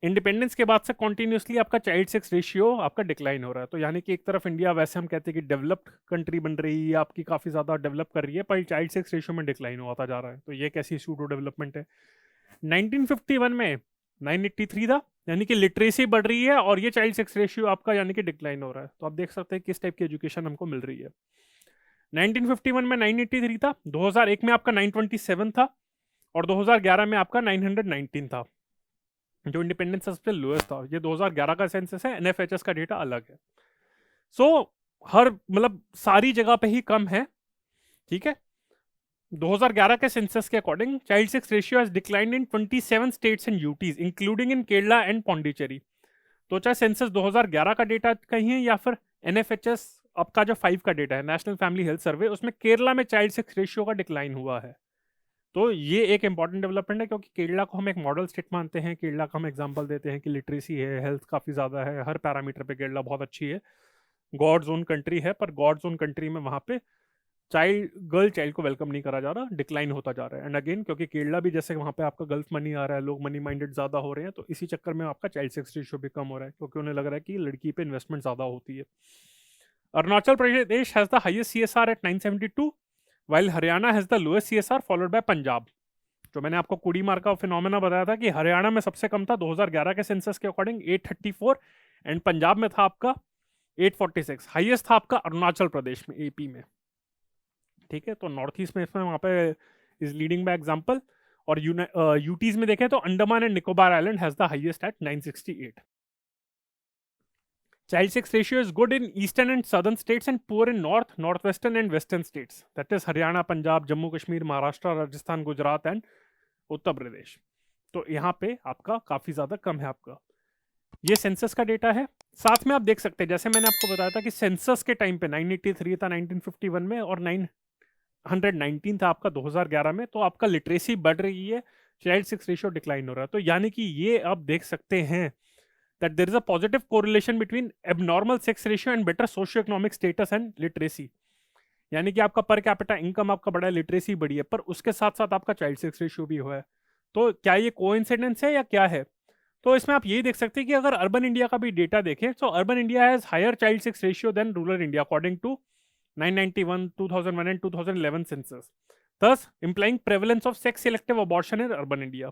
Independence के बाद से कॉन्टिन्यूसली आपका चाइल्ड सेक्स रेशियो आपका डिक्लाइन हो रहा है। तो यानी कि एक तरफ इंडिया वैसे हम कहते हैं कि डेवलप्ड कंट्री बन रही है, आपकी काफ़ी ज़्यादा डेवलप कर रही है, पर चाइल्ड सेक्स रेशियो में डिक्लाइन होता जा रहा है। तो ये कैसी सूडो डेवलपमेंट है? 1951 में 983 था, यानी कि लिटरेसी बढ़ रही है और ये चाइल्ड सेक्स रेशियो आपका यानी कि डिक्लाइन हो रहा है। तो आप देख सकते हैं किस टाइप की एजुकेशन हमको मिल रही है। 1951 में 983 था, 2001 में आपका 927 था और 2011 में आपका 919 था। जो इंडिपेंडेंस सबसे लोएस्ट था। ये 2011 का सेंसस है, एनएफएचएस का डेटा अलग है। सो हर मतलब सारी जगह पे ही कम है, ठीक है। 2011 के सेंसस के according child sex ratio has declined in 27 states and UTs including in Kerala and Pondicherry. तो चाहे सेंसस 2011 का डेटा कहीं है या फिर एनएफएचएस आपका जो 5 का डेटा है, नेशनल फैमिली हेल्थ सर्वे, उसमें केरला में चाइल्ड सेक्स रेशियो का डिक्लाइन हुआ है। तो ये एक इंपॉर्टेंट डेवलपमेंट है क्योंकि केरला को हम एक मॉडल स्टेट मानते हैं। केरला का हम एग्जांपल देते हैं कि लिटरेसी है, हेल्थ काफ़ी ज़्यादा है, हर पैरामीटर पे केरला बहुत अच्छी है। गॉड जोन कंट्री है, पर गॉड जोन कंट्री में वहाँ पे गर्ल चाइल्ड को वेलकम नहीं करा जा रहा, डिक्लाइन होता जा रहा है। एंड अगेन क्योंकि केरला भी जैसे वहाँ पे आपका गल्फ मनी आ रहा है, लोग मनी माइंडेड ज़्यादा हो रहे हैं, तो इसी चक्कर में आपका चाइल्ड सेक्स रेशियो भी कम हो रहा है क्योंकि उन्हें लग रहा है कि लड़की पे इन्वेस्टमेंट ज़्यादा होती है। Arunachal Pradesh has the highest CSR at 972, while Haryana has the lowest CSR followed by Punjab. जो मैंने आपको कुड़ी मार का फिनोमेना बताया था कि हरियाणा में सबसे कम था 2011 के सेंसस के अकॉर्डिंग 834 एंड पंजाब में था आपका 846। हाईएस्ट था आपका अरुणाचल प्रदेश में, AP में, ठीक है। तो नॉर्थ ईस्ट में इसमें वहाँ पे इज लीडिंग बाय एग्जांपल। और यूटीज में देखें तो Andaman and Nicobar island has the highest eight 968। Child sex ratio is good in eastern and southern states and poor in north, northwestern and western states. That is Haryana, Punjab, Jammu Kashmir, Maharashtra, Rajasthan, Gujarat and Uttar Pradesh. तो यहाँ पे आपका काफ़ी ज़्यादा कम है आपका। ये census का डेटा है। साथ में आप देख सकते हैं जैसे मैंने आपको बताया था कि सेंसस के टाइम पे 983 था 1951 में और 919 था आपका 2011 में। तो आपका लिटरेसी बढ़ रही है, चाइल्ड सेक्स रेशियो डिक्लाइन हो रहा है। तो यानी कि ये आप देख सकते हैं that there is a positive correlation between abnormal sex ratio and better socioeconomic status and literacy. यानी कि आपका पर कैपिटा इनकम आपका बड़ा है, लिटरेसी बड़ी है, पर उसके साथ साथ आपका चाइल्ड सेक्स रेशियो भी हुआ है। तो क्या ये कोइंसिडेंस है या क्या है? तो इसमें आप यही देख सकते हैं कि अगर अर्बन इंडिया का भी डेटा देखें तो urban India has higher child sex ratio than rural India according to 991, 2001 and 2011 census, thus implying prevalence of sex selective abortion in urban India।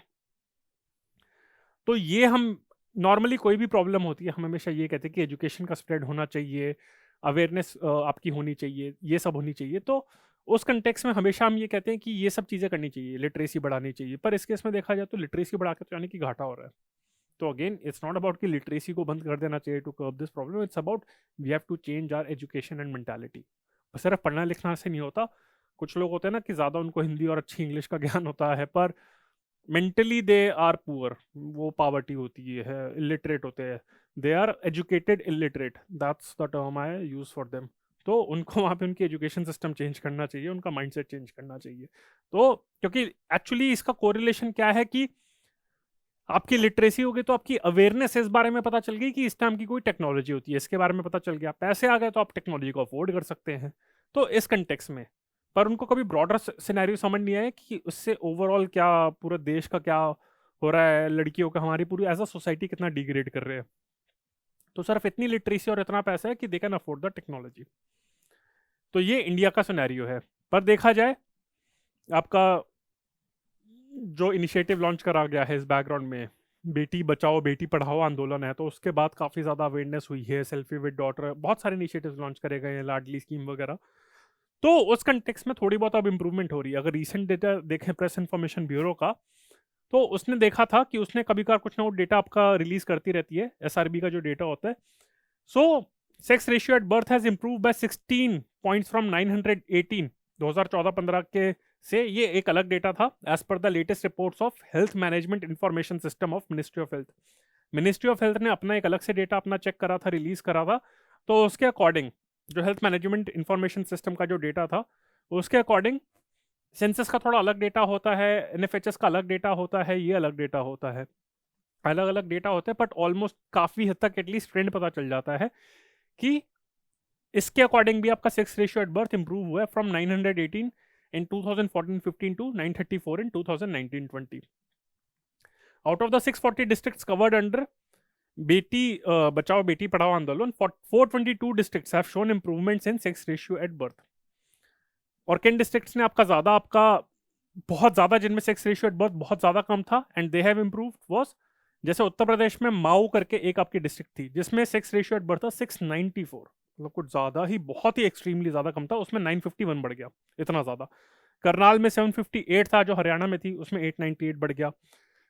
तो ये हम नॉर्मली कोई भी प्रॉब्लम होती है हम हमेशा ये कहते हैं कि एजुकेशन का स्प्रेड होना चाहिए, अवेयरनेस आपकी होनी चाहिए, ये सब होनी चाहिए। तो उस कंटेक्स में हमेशा हम ये कहते हैं कि ये सब चीज़ें करनी चाहिए, लिटरेसी बढ़ानी चाहिए। पर इस केस में देखा जाए तो लिटरेसी बढ़ा के तो यानी कि घाटा हो रहा है। तो अगेन इट्स नॉट अबाउट कि लिटरेसी को बंद कर देना चाहिए to curb this problem, it's about we have to change our education and mentality. सिर्फ पढ़ना लिखना से नहीं होता। कुछ लोग होते हैं ना कि ज़्यादा उनको हिंदी और अच्छी इंग्लिश का ज्ञान होता है, पर मेंटली दे आर पुअर, वो पावर्टी होती है, इलिटरेट होते हैं, they are educated illiterate, that's the term I use for them. तो उनको वहाँ पे उनकी एजुकेशन सिस्टम चेंज करना चाहिए, उनका माइंडसेट चेंज करना चाहिए। तो क्योंकि एक्चुअली इसका कोरिलेशन क्या है कि आपकी लिटरेसी होगी तो आपकी अवेयरनेस इस बारे में पता चल गई कि इस टाइम की कोई टेक्नोलॉजी होती है, इसके बारे में पता चल गया, पैसे आ गए तो आप टेक्नोलॉजी को अफोर्ड कर सकते हैं। तो इस कंटेक्स में पर उनको कभी ब्रॉडर सिनेरियो समझ नहीं आया कि उससे ओवरऑल क्या पूरे देश का क्या हो रहा है, लड़कियों का हमारी पूरी एज अ सोसाइटी कितना डिग्रेड कर रहे हैं। तो सिर्फ इतनी लिटरेसी और इतना पैसा है कि they can afford the technology. तो ये इंडिया का सिनेरियो है। पर देखा जाए आपका जो इनिशिएटिव लॉन्च करा गया है इस बैकग्राउंड में, बेटी बचाओ बेटी पढ़ाओ आंदोलन है, तो उसके बाद काफ़ी ज़्यादा अवेयरनेस हुई है, सेल्फी विद डॉटर, बहुत सारे इनिशिएटिव्स लॉन्च करे गए हैं, लाडली स्कीम वगैरह। तो उस कंटेक्स में थोड़ी बहुत अब इंप्रूवमेंट हो रही है। अगर रीसेंट डेटा देखें प्रेस इन्फॉर्मेशन ब्यूरो का, तो उसने देखा था कि उसने कभी कभार कुछ ना कुछ डेटा आपका रिलीज करती रहती है, एसआरबी का जो डेटा होता है। So sex ratio at birth has improve by 16 points from 918 2014-15 के से। ये एक अलग डेटा था as per the latest reports of health management information system of ministry of health. Ministry of health ने अपना एक अलग से डेटा अपना चेक करा था, रिलीज करा था। तो उसके अकॉर्डिंग जो हेल्थ मैनेजमेंट इंफॉर्मेशन सिस्टम का जो डेटा था, उसके अकॉर्डिंग सेंसस का थोड़ा अलग डेटा होता है, एनएफएचएस का अलग डेटा होता है, ये अलग डेटा होता है, अलग अलग डेटा होते हैं, बट ऑलमोस्ट काफ़ी हद तक एटलीस्ट ट्रेंड पता चल जाता है कि इसके अकॉर्डिंग भी आपका sex ratio at birth improve हुआ है from 918 in 2014-15 to 934 in 2019-20। Out of the 640 districts covered under Beti Bachao Beti Padhao आंदोलन, 422 districts have shown improvements in sex ratio at birth. और किन डिस्ट्रिक्ट्स ने आपका ज़्यादा, आपका बहुत ज़्यादा, जिनमें सेक्स रेशियो एट बर्थ बहुत ज़्यादा कम था and they have improved was, जैसे उत्तर प्रदेश में माऊ करके एक आपकी डिस्ट्रिक्ट थी जिसमें सेक्स रेशियो एट बर्थ था 694, मतलब कुछ ज़्यादा ही, बहुत ही एक्सट्रीमली ज़्यादा कम था, उसमें 951 बढ़ गया, इतना ज़्यादा। करनाल में 758 था जो हरियाणा में थी, उसमें 898 बढ़ गया।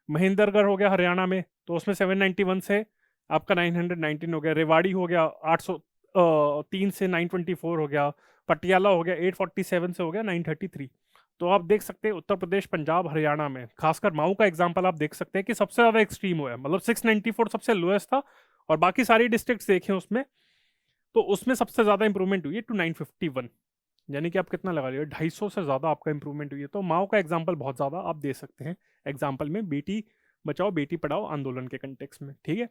महेंद्रगढ़ हो गया हरियाणा में, तो उसमें 791 से आपका 919 हो गया। रेवाड़ी हो गया 803 से 924 हो गया। पटियाला हो गया 847 से हो गया 933। तो आप देख सकते हैं उत्तर प्रदेश, पंजाब, हरियाणा में खासकर माऊ का एग्जांपल आप देख सकते हैं कि सबसे ज़्यादा एक्सट्रीम हुआ है, मतलब 694 सबसे लोएस्ट था, और बाकी सारी डिस्ट्रिक्ट्स देखें उसमें, तो उसमें सबसे ज़्यादा इंप्रूवमेंट हुई है टू 951, यानी कि आप कितना लगा लीजिए 250 से ज़्यादा आपका इंप्रूवमेंट हुई है। तो माओ का एग्जाम्पल बहुत ज़्यादा आप दे सकते हैं एग्जाम्पल में, बेटी बचाओ बेटी पढ़ाओ आंदोलन के कंटेक्स में, ठीक है।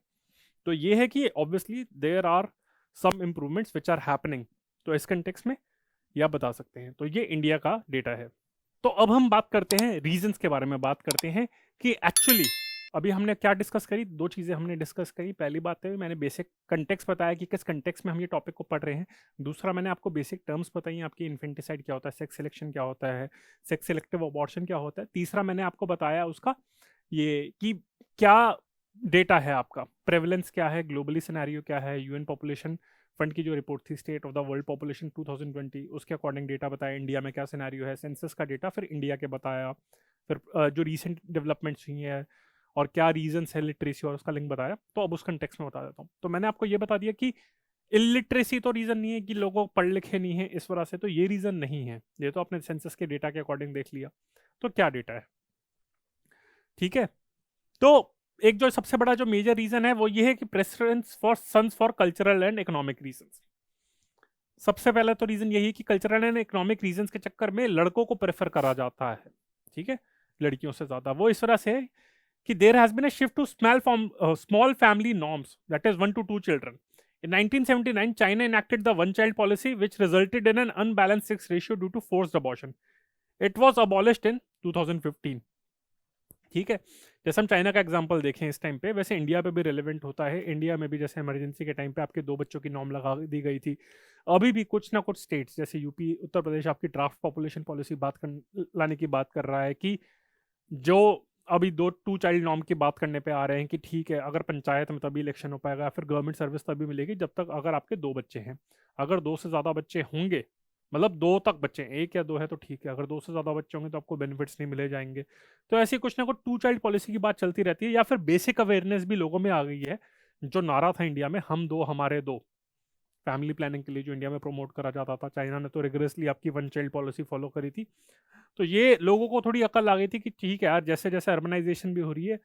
तो ये है कि obviously there are some improvements which are happening, तो इस कंटेक्स में ये आप बता सकते हैं। तो ये इंडिया का डेटा है। तो अब हम बात करते हैं रीजंस के बारे में, बात करते हैं कि एक्चुअली अभी हमने क्या डिस्कस करी, दो चीज़ें हमने डिस्कस करी। पहली बात है मैंने बेसिक कंटेक्स बताया कि किस कंटेक्स में हम ये टॉपिक को पढ़ रहे हैं। दूसरा मैंने आपको बेसिक टर्म्स बताई, आपकी इन्फेंटिसाइड क्या होता है, सेक्स सिलेक्शन क्या होता है, सेक्स सिलेक्टिव अबॉर्शन क्या होता है। तीसरा मैंने आपको बताया उसका ये कि क्या डेटा है आपका, प्रेवलेंस क्या है, ग्लोबली सिनेरियो क्या है, यूएन पॉपुलेशन फंड की जो रिपोर्ट थी state of the world population 2020, उसके अकॉर्डिंग डेटा बताया, इंडिया में क्या सिनेरियो है, सेंसस का डेटा फिर इंडिया के बताया, फिर जो रीसेंट डेवलपमेंट्स हुई हैं और क्या रीजंस है लिटरेसी और उसका लिंक बताया। तो अब उस कंटेक्स्ट में बता देता हूँ। तो मैंने आपको ये बता दिया कि इलिटरेसी तो रीज़न नहीं है कि लोगों पढ़ लिखे नहीं है इस वजह से, तो ये रीज़न नहीं है, ये तो आपने सेंसस के डेटा के अकॉर्डिंग देख लिया। तो क्या डेटा है, ठीक है। तो एक जो सबसे बड़ा जो मेजर रीजन है वो ये है कि preference for sons for cultural and economic reasons. सबसे पहला तो रीजन यही है कि कल्चरल एंड इकोनॉमिक रीजंस के चक्कर में लड़कों को प्रेफर करा जाता है, ठीक है, लड़कियों से ज्यादा। वो इस वजह से है कि there has been a shift to small family norms, that is 1 to 2 children In 1979, China enacted the one-child policy, which resulted in an unbalanced sex ratio due to forced abortion. It was abolished in 2015. ठीक है, जैसे हम China का example देखें इस time पे, वैसे India पे भी रेलेवेंट होता है। इंडिया में भी जैसे इमरजेंसी के टाइम पे आपके 2 बच्चों की नॉर्म लगा दी गई थी। अभी भी कुछ ना कुछ स्टेट्स जैसे यूपी, उत्तर प्रदेश आपकी ड्राफ्ट पॉपुलेशन पॉलिसी लाने की बात कर रहा है कि जो अभी 2 चाइल्ड नॉर्म की बात करने पे आ रहे हैं कि ठीक है, अगर पंचायत में तभी इलेक्शन हो पाएगा, फिर गवर्नमेंट सर्विस तभी मिलेगी जब तक अगर आपके 2 बच्चे हैं। अगर 2 से ज़्यादा बच्चे होंगे, मतलब 2 तक बच्चे हैं, 1 या 2 है तो ठीक है, अगर 2 से ज़्यादा बच्चे होंगे तो आपको बेनिफिट्स नहीं मिले जाएंगे। तो ऐसी कुछ ना कुछ 2 चाइल्ड पॉलिसी की बात चलती रहती है, या फिर बेसिक अवेयरनेस भी लोगों में आ गई है। जो नारा था इंडिया में, हम 2 हमारे 2, फैमिली प्लानिंग के लिए जो इंडिया में प्रमोट करा जाता था, चाइना ने तो रिगरसली आपकी वन चाइल्ड पॉलिसी फॉलो करी थी। तो ये लोगों को थोड़ी अकल आ गई थी कि ठीक है यार, जैसे जैसे अर्बनाइजेशन भी हो रही है,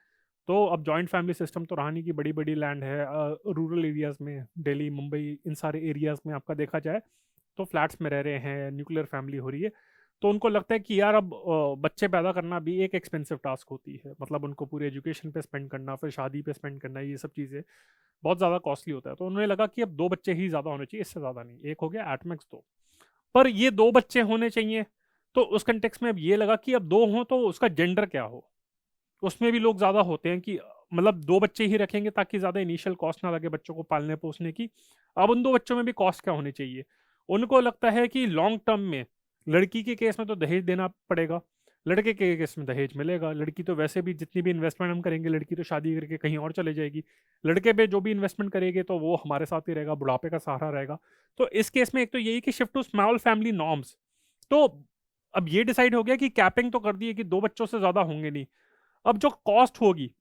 तो अब जॉइंट फैमिली सिस्टम तो रहा नहीं कि बड़ी बड़ी लैंड है। रूरल एरियाज में, दिल्ली, मुंबई, इन सारे एरियाज में आपका देखा जाए तो फ्लैट्स में रह रहे हैं, न्यूक्लियर फैमिली हो रही है। तो उनको लगता है कि यार अब बच्चे पैदा करना भी एक एक्सपेंसिव टास्क होती है, मतलब उनको पूरी एजुकेशन पे स्पेंड करना, फिर शादी पे स्पेंड करना, ये सब चीज़ें बहुत ज़्यादा कॉस्टली होता है। तो उन्हें लगा कि अब 2 बच्चे ही ज़्यादा होने चाहिए, इससे ज़्यादा नहीं, 1 हो गया एट मैक्स 2। पर ये 2 बच्चे होने चाहिए, तो उस कंटेक्स्ट में अब ये लगा कि अब 2 हों तो उसका जेंडर क्या हो। उसमें भी लोग ज़्यादा होते हैं कि मतलब 2 बच्चे ही रखेंगे ताकि ज़्यादा इनिशियल कॉस्ट ना लगे बच्चों को पालने पोसने की। अब उन 2 बच्चों में भी कॉस्ट क्या होनी चाहिए? उनको लगता है कि लॉन्ग टर्म में लड़की के केस में तो दहेज देना पड़ेगा, लड़के के केस में दहेज मिलेगा। लड़की तो वैसे भी जितनी भी इन्वेस्टमेंट हम करेंगे, लड़की तो शादी करके कहीं और चले जाएगी। लड़के पे जो भी इन्वेस्टमेंट करेंगे तो वो हमारे साथ ही रहेगा, बुढ़ापे का सहारा रहेगा। तो इस केस में एक तो यही कि shift to small family norms. तो अब ये डिसाइड हो गया कि कैपिंग तो कर दी है कि 2 बच्चों से ज़्यादा होंगे नहीं। अब जो कॉस्ट होगी,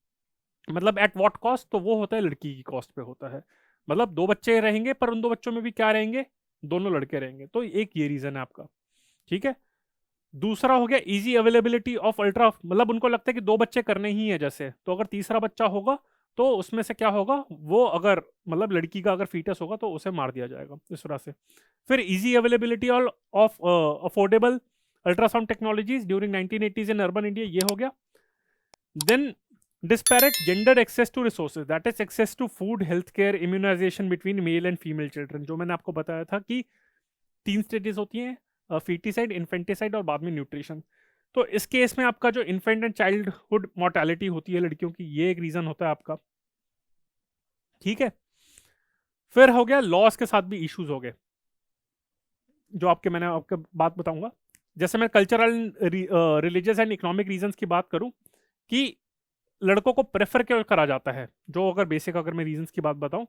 मतलब एट व्हाट कॉस्ट, तो वो होता है लड़की की कॉस्ट पे होता है। मतलब 2 बच्चे रहेंगे, पर उन 2 बच्चों में भी क्या रहेंगे? दोनों लड़के रहेंगे। तो एक ये रीज़न है आपका, ठीक है? दूसरा हो गया ईज़ी अवेलेबिलिटी ऑफ अल्ट्रा, मतलब उनको लगता है कि 2 बच्चे करने ही है जैसे, तो अगर तीसरा बच्चा होगा, तो उसमें से क्या होगा? वो अगर मतलब लड़की का अगर फीटस होगा तो उसे मार दिया जाएगा, इस तरह से। फिर easy availability of affordable ultrasound technologies during 1980s in urban India, ये हो गया। Then disparate gendered access to resources, that is access to food, healthcare, immunization between male and female children। जो मैंने आपको बताया था कि 3 स्टेजेस होती हैं, फीटिसाइड, इन्फेंटिसाइड और बाद में न्यूट्रिशन। तो इस केस में आपका जो इन्फेंट एंड चाइल्डहुड मोर्टेलिटी होती है लड़कियों की, ये एक रीजन होता है आपका, ठीक है। फिर हो गया लॉस के साथ भी इश्यूज हो गए, जो आपके मैंने आपको बात बताऊंगा। जैसे मैं cultural, religious and economic reasons की बात करूं कि लड़कों को प्रेफर क्यों करा जाता है, जो अगर बेसिक अगर मैं रीजंस की बात बताऊं,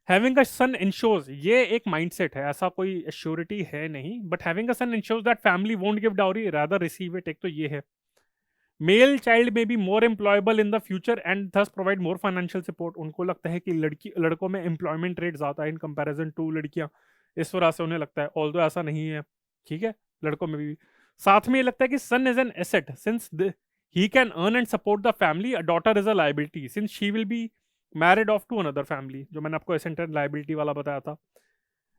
हैविंग अ सन इंश्योर्स, ये एक माइंडसेट है, ऐसा कोई एश्योरिटी है नहीं, but having a son insures that family won't give dowry rather receive it, एक तो ये है। मेल चाइल्ड में be more employable in the future and thus provide more financial support. उनको लगता है कि लड़कों में एम्प्लॉयमेंट रेट ज़्यादा है इन कंपैरिजन टू लड़कियां, इस वजह से उन्हें लगता है, ऑल्दो ऐसा नहीं है, ठीक है। लड़कों में भी साथ में ये लगता है कि son is an asset since he can earn and support the family, a daughter is a liability since she will be married off to another family, जो मैंने आपको एसेट एंड लाइबिलिटी वाला बताया था।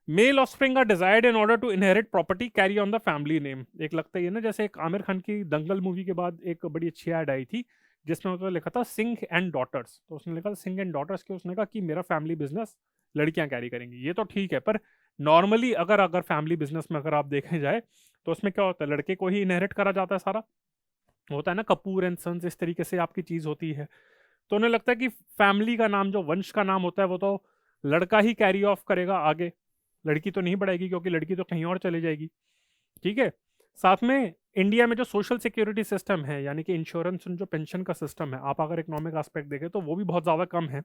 Male offspring are desired in order to inherit property carry on the family name. एक लगता है ना, जैसे एक आमिर खान की दंगल मूवी के बाद एक बड़ी अच्छी ऐड आई थी जिसमें उसने लिखा था सिंह एंड डॉटर्स, तो उसने लिखा था सिंह एंड डॉटर्स के, उसने कहा कि मेरा फैमिली बिजनेस लड़कियां कैरी करेंगी। ये तो ठीक है, पर नॉर्मली अगर अगर फैमिली बिजनेस में अगर आप देखे जाए तो उसमें क्या होता है, लड़के को ही इनहेरिट करा जाता है सारा, होता है ना, कपूर एंड सन्स, इस तरीके से आपकी चीज होती है। तो उन्हें लगता है कि फैमिली का नाम, जो वंश का नाम होता है, वो तो लड़का ही कैरी ऑफ करेगा आगे, लड़की तो नहीं बढ़ाएगी क्योंकि लड़की तो कहीं और चली जाएगी, ठीक है। साथ में इंडिया में जो सोशल सिक्योरिटी सिस्टम है, यानी कि इंश्योरेंस, जो पेंशन का सिस्टम है, आप अगर इकोनॉमिक एस्पेक्ट देखें तो वो भी बहुत ज़्यादा कम है।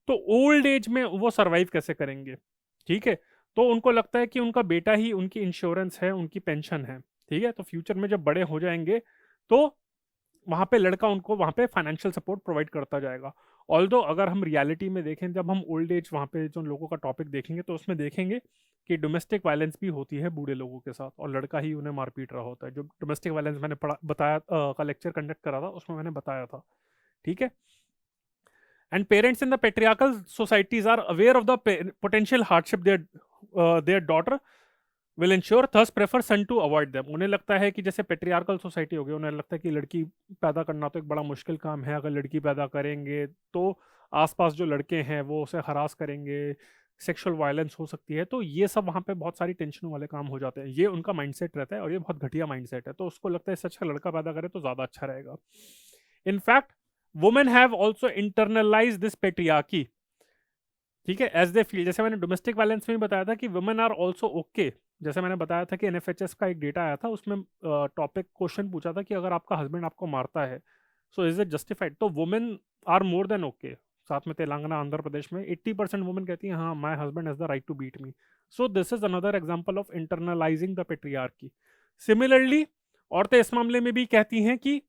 तो ओल्ड एज में वो सर्वाइव कैसे करेंगे, ठीक है। तो उनको लगता है कि उनका बेटा ही उनकी इंश्योरेंस है, उनकी पेंशन है, ठीक है। तो फ्यूचर में जब बड़े हो जाएंगे तो वहाँ पे लड़का उनको वहाँ पे फाइनेंशियल सपोर्ट प्रोवाइड करता जाएगा। ऑल्दो अगर हम रियलिटी में देखें, जब हम ओल्ड एज वहाँ पे जो लोगों का टॉपिक देखेंगे तो उसमें देखेंगे कि डोमेस्टिक वायलेंस भी होती है बूढ़े लोगों के साथ, और लड़का ही उन्हें मार पीट रहा होता है। जो डोमेस्टिक वायलेंस मैंने पढ़ा बताया का लेक्चर कंडक्ट करा था, उसमें मैंने बताया था, ठीक है। And parents in the patriarchal societies are aware of the potential hardship their daughter will insure thus prefer son to avoid them. उन्हें लगता है कि जैसे पेट्रियार्कल सोसाइटी हो गई, उन्हें लगता है कि लड़की पैदा करना तो एक बड़ा मुश्किल काम है, अगर लड़की पैदा करेंगे तो आसपास जो लड़के हैं वो उसे हरास करेंगे, सेक्सुअल वायलेंस हो सकती है, तो ये सब वहाँ पे बहुत सारी टेंशन वाले काम हो जाते हैं। ये उनका माइंडसेट रहता है और ये बहुत घटिया माइंडसेट है, तो उसको लगता है इससे अच्छा लड़का पैदा करे तो ज़्यादा अच्छा रहेगा। In fact women have also internalise this patriarchy, ठीक है, एज दे फील। जैसे मैंने डोमेस्टिक वायलेंस में भी बताया था कि वुमेन आर ऑल्सो ओके। जैसे मैंने बताया था कि एनएफएचएस का एक डेटा आया था, उसमें टॉपिक क्वेश्चन पूछा था कि अगर आपका हस्बैंड आपको मारता है सो इज इट जस्टिफाइड, तो women are more than okay. साथ में तेलंगाना, आंध्र प्रदेश में 80% वुमेन कहती हैं हाँ my husband has the right to beat me. So this is another example of internalising the patriarchy. Similarly औरतें इस मामले में भी कहती हैं कि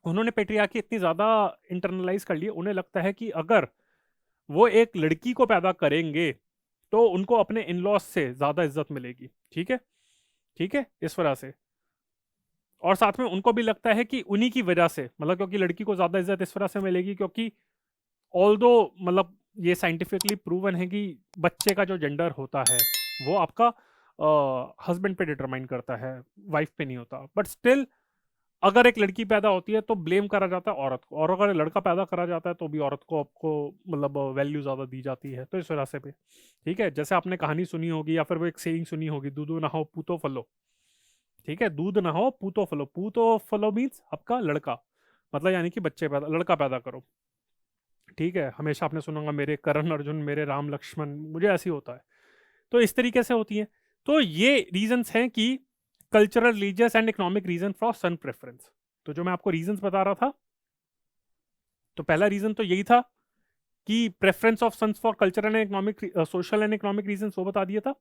उन्होंने पेट्रियार्की इतनी ज्यादा इंटरनलाइज कर ली, उन्हें लगता है कि अगर वो एक लड़की को पैदा करेंगे तो उनको अपने इन लॉज से ज्यादा इज्जत मिलेगी, ठीक है, ठीक है, इस वजह से। और साथ में उनको भी लगता है कि उन्हीं की वजह से, मतलब क्योंकि लड़की को ज्यादा इज्जत इस वजह से मिलेगी क्योंकि ऑल्दो मतलब ये साइंटिफिकली प्रूवन है कि बच्चे का जो जेंडर होता है वो आपका हस्बैंड पे डिटरमाइन करता है, वाइफ पे नहीं होता। बट स्टिल अगर एक लड़की पैदा होती है तो ब्लेम करा जाता है औरत को, और अगर लड़का पैदा करा जाता है तो भी औरत को आपको मतलब वैल्यू ज़्यादा दी जाती है, तो इस वजह से भी, ठीक है। जैसे आपने कहानी सुनी होगी या फिर वो एक सेइंग सुनी होगी, दूधो ना हो पूतो फलो, ठीक है, दूध ना हो पूतो फलो। पूतो फलो मीन्स आपका लड़का, मतलब यानी कि बच्चे पैदा, लड़का पैदा करो, ठीक है। हमेशा आपने सुना होगा मेरे करण अर्जुन, मेरे राम लक्ष्मण, मुझे ऐसी होता है, तो इस तरीके से होती है। तो ये रीजंस हैं कि cultural, religious and economic reason for son preference. तो जो मैं आपको रीजंस बता रहा था, तो पहला रीजन तो यही था कि preference of sons for cultural and economic, social and economic reason, वो बता दिया था।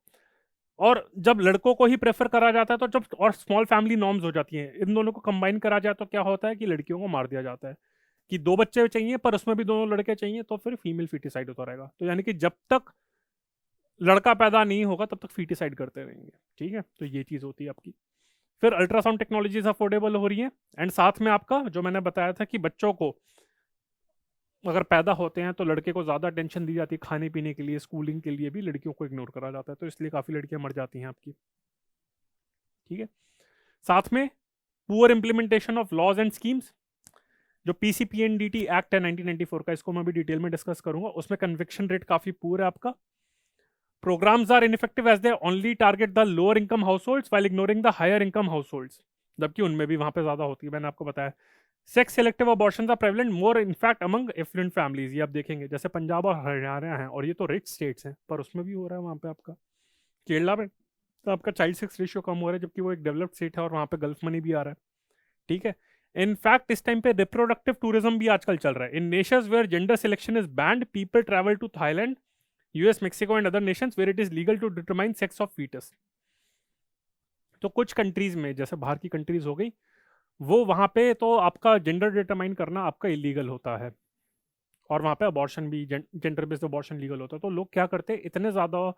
और जब लड़कों को ही प्रेफर करा जाता है तो जब, और स्मॉल फैमिली नॉर्म्स हो जाती हैं, इन दोनों को कंबाइन करा जाए तो क्या होता है कि लड़कियों को मार दिया जाता है कि 2 बच्चे चाहिए पर उसमें भी दोनों लड़के चाहिए, तो फिर फीमेल फीटिसाइड होता रहेगा। तो यानी कि जब तक लड़का पैदा नहीं होगा तब तक फीटिसाइड करते रहेंगे, ठीक है। तो ये चीज़ होती है आपकी। फिर अल्ट्रासाउंड टेक्नोलॉजीज अफोर्डेबल हो रही है, एंड साथ में आपका जो मैंने बताया था कि बच्चों को अगर पैदा होते हैं तो लड़के को ज़्यादा टेंशन दी जाती है, खाने पीने के लिए, स्कूलिंग के लिए भी लड़कियों को इग्नोर करा जाता है, तो इसलिए काफ़ी लड़कियां मर जाती हैं आपकी, ठीक है। साथ में poor implementation of laws and schemes, जो पीसीपीएनडीटी एक्ट है 1994 का, इसको मैं भी डिटेल में डिस्कस करूंगा। उसमें कन्विक्शन रेट काफ़ी पुअर है आपका। Programmes are ineffective as they only target the lower income household while ignoring the higher income household, जबकि उनमें भी वहां पे ज़्यादा होती है, मैंने आपको बताया। Sex selective abortions are prevalent more in fact among affluent families, ये आप देखेंगे जैसे पंजाब और हरियाणा है, और ये तो रिच स्टेट्स हैं, पर उसमें भी हो रहा है वहाँ पे आपका। केरला में तो आपका चाइल्ड सेक्स रेशियो कम हो रहा है, जबकि वो एक डेवलप्ड स्टेट है और वहाँ पे गल्फ मनी भी आ रहा है, ठीक है। इनफैक्ट इस टाइम पे रिप्रोडक्टिव टूरिज्म भी आजकल चल रहा है। In nations where gender selection is banned, people travel to Thailand, US, Mexico and other nations where it is legal to determine sex of foetus. तो कुछ कंट्रीज में, जैसे बाहर की कंट्रीज हो गई, वो वहाँ पे तो आपका जेंडर डिटरमाइन करना आपका इलीगल होता है, और वहाँ पे अबॉर्शन भी, जेंडर बेस्ड अबॉर्शन लीगल होता है। तो लोग क्या करते हैं, इतने ज़्यादा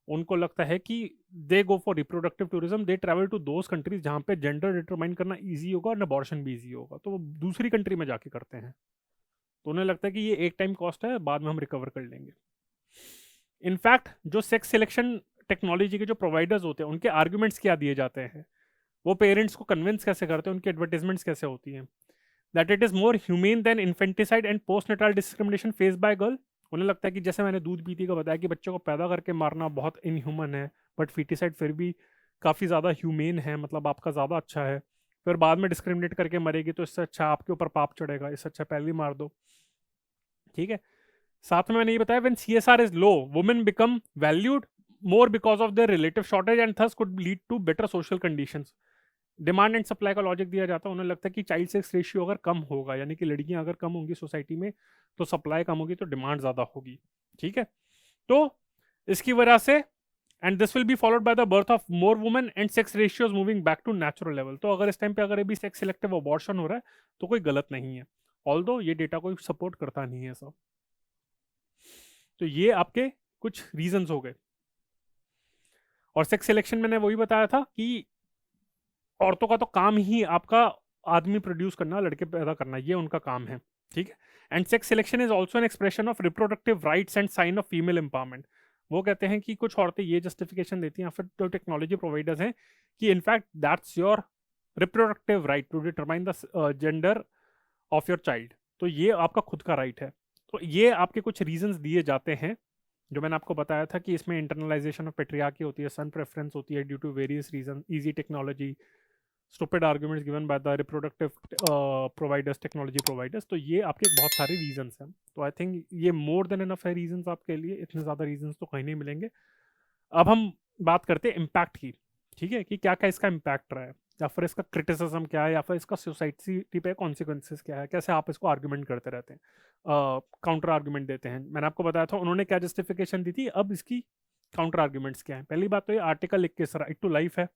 उनको लगता है कि they go for reproductive tourism, they travel to those countries जहाँ पे जेंडर डिटरमाइन करना ईजी होगा और अबॉर्शन भी ईजी होगा, तो वो दूसरी कंट्री में जाके करते हैं। तो उन्हें लगता है कि ये एक टाइम कॉस्ट है, बाद में हम रिकवर कर लेंगे। इनफैक्ट जो सेक्स सिलेक्शन टेक्नोलॉजी के जो प्रोवाइडर्स होते हैं, उनके आर्ग्यूमेंट्स क्या दिए जाते हैं, वो पेरेंट्स को कन्विंस कैसे करते हैं, उनकी एडवर्टीजमेंट्स कैसे होती हैं, that it is more humane than infanticide and postnatal discrimination face by girl. उन्हें लगता है कि जैसे मैंने दूध पीती का बताया कि बच्चों को पैदा करके मारना बहुत इनह्यूमन है, बट फीटिसाइड फिर भी काफ़ी ज़्यादा ह्यूमेन है, मतलब आपका ज़्यादा अच्छा है। फिर बाद में डिस्क्रिमिनेट करके मरेगी तो इससे अच्छा आपके ऊपर पाप चढ़ेगा, इससे अच्छा पहले ही मार दो, ठीक है। साथ में मैंने ये बताया when CSR is low, women become valued more because of their relative shortage and thus could lead to better social conditions. Demand and supply का लॉजिक दिया जाता है, उन्हें लगता है कि चाइल्ड सेक्स रेशियो अगर कम होगा, यानी कि लड़कियां अगर कम होंगी सोसाइटी में, तो सप्लाई कम होगी तो डिमांड ज़्यादा होगी, ठीक है। तो इसकी वजह से, and this will be followed by the birth of more women and sex ratios moving back to natural level. तो अगर इस टाइम पे अगर अभी सेक्स सिलेक्टिव अबॉर्शन हो रहा है तो कोई गलत नहीं है, ऑल्दो ये डेटा कोई सपोर्ट करता नहीं है सब। तो ये आपके कुछ रीजंस हो गए। और सेक्स सिलेक्शन मैंने वही बताया था कि औरतों का तो काम ही आपका आदमी प्रोड्यूस करना, लड़के पैदा करना, ये उनका काम है, ठीक है। And sex selection is also an expression of reproductive rights and sign of female empowerment. वो कहते हैं कि कुछ औरतें ये जस्टिफिकेशन देती हैं, फिर जो टेक्नोलॉजी प्रोवाइडर्स हैं, कि in fact that's your reproductive right to determine the gender of your child. तो ये आपका खुद का राइट है। तो ये आपके कुछ रीजंस दिए जाते हैं जो मैंने आपको बताया था कि इसमें इंटरनलाइजेशन ऑफ पेट्रियार्की होती है, सन प्रेफरेंस होती है due to various reason, easy technology, stupid arguments given by the reproductive providers, technology providers. तो ये आपके बहुत सारे रीजंस हैं। तो आई थिंक ये मोर देन इनफ है रीजंस आपके लिए, इतने ज़्यादा रीजंस तो कहीं नहीं मिलेंगे। अब हम बात करते हैं इम्पैक्ट की, ठीक है, कि क्या क्या इसका इम्पैक्ट रहा है, या फिर इसका क्रिटिसिज्म क्या है, या फिर इसका सोसाइटी पे कॉन्सिक्वेंसेस क्या है, कैसे आप इसको आर्गुमेंट करते रहते हैं, काउंटर आर्गुमेंट देते हैं। मैंने आपको बताया था उन्होंने क्या जस्टिफिकेशन दी थी, अब इसकी काउंटर आर्गुमेंट्स क्या है। पहली बात तो ये आर्टिकल 21 राइट टू लाइफ है,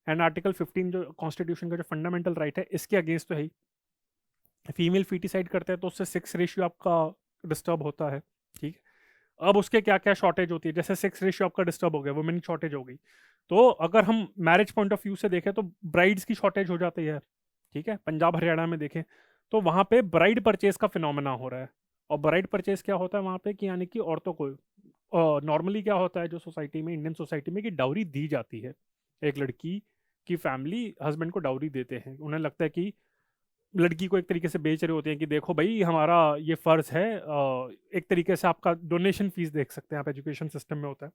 एंड आर्टिकल 15 जो कॉन्स्टिट्यूशन का जो फंडामेंटल राइट है, इसके अगेंस्ट तो है ही। फीमेल फीटिसाइड करते हैं तो उससे सेक्स रेशियो आपका डिस्टर्ब होता है, ठीक है। अब उसके क्या क्या शॉर्टेज होती है, जैसे सेक्स रेशियो आपका डिस्टर्ब हो गया, वुमेन की शॉर्टेज हो गई। तो अगर हम मैरिज पॉइंट ऑफ व्यू से देखें तो ब्राइड्स की शॉर्टेज हो जाती है, ठीक है। पंजाब हरियाणा में देखें तो वहाँ पे ब्राइड परचेज का फिनोमेना हो रहा है। और ब्राइड परचेज क्या होता है वहाँ पे, कि यानी कि औरतों को नॉर्मली क्या होता है जो सोसाइटी में, इंडियन सोसाइटी में, कि डाउरी दी जाती है। एक लड़की की फैमिली हस्बैंड को डाउरी देते हैं, उन्हें लगता है कि लड़की को एक तरीके से बेच रहे होते हैं कि देखो भाई हमारा ये फ़र्ज़ है, एक तरीके से आपका डोनेशन फीस देख सकते हैं आप, एजुकेशन सिस्टम में होता है।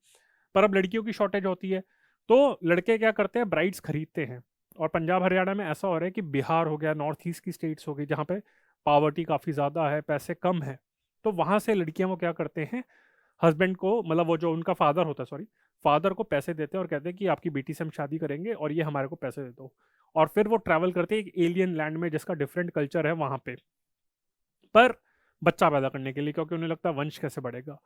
पर अब लड़कियों की शॉर्टेज होती है तो लड़के क्या करते हैं, ब्राइड्स खरीदते हैं। और पंजाब हरियाणा में ऐसा हो रहा है कि बिहार हो गया, नॉर्थ ईस्ट की स्टेट्स हो गई, जहाँ पे पावर्टी काफ़ी ज़्यादा है, पैसे कम है, तो वहाँ से लड़कियाँ वो क्या करते हैं, हस्बैंड को, मतलब वो जो उनका फादर होता है, सॉरी, फादर को पैसे देते हैं और कहते हैं कि आपकी बेटी से हम शादी करेंगे और ये हमारे को पैसे दे दो। और फिर वो ट्रैवल करते हैं एक एलियन लैंड में जिसका डिफरेंट कल्चर है वहाँ पे, पर बच्चा पैदा करने के लिए, क्योंकि उन्हें लगता है वंश कैसे बढ़ेगा।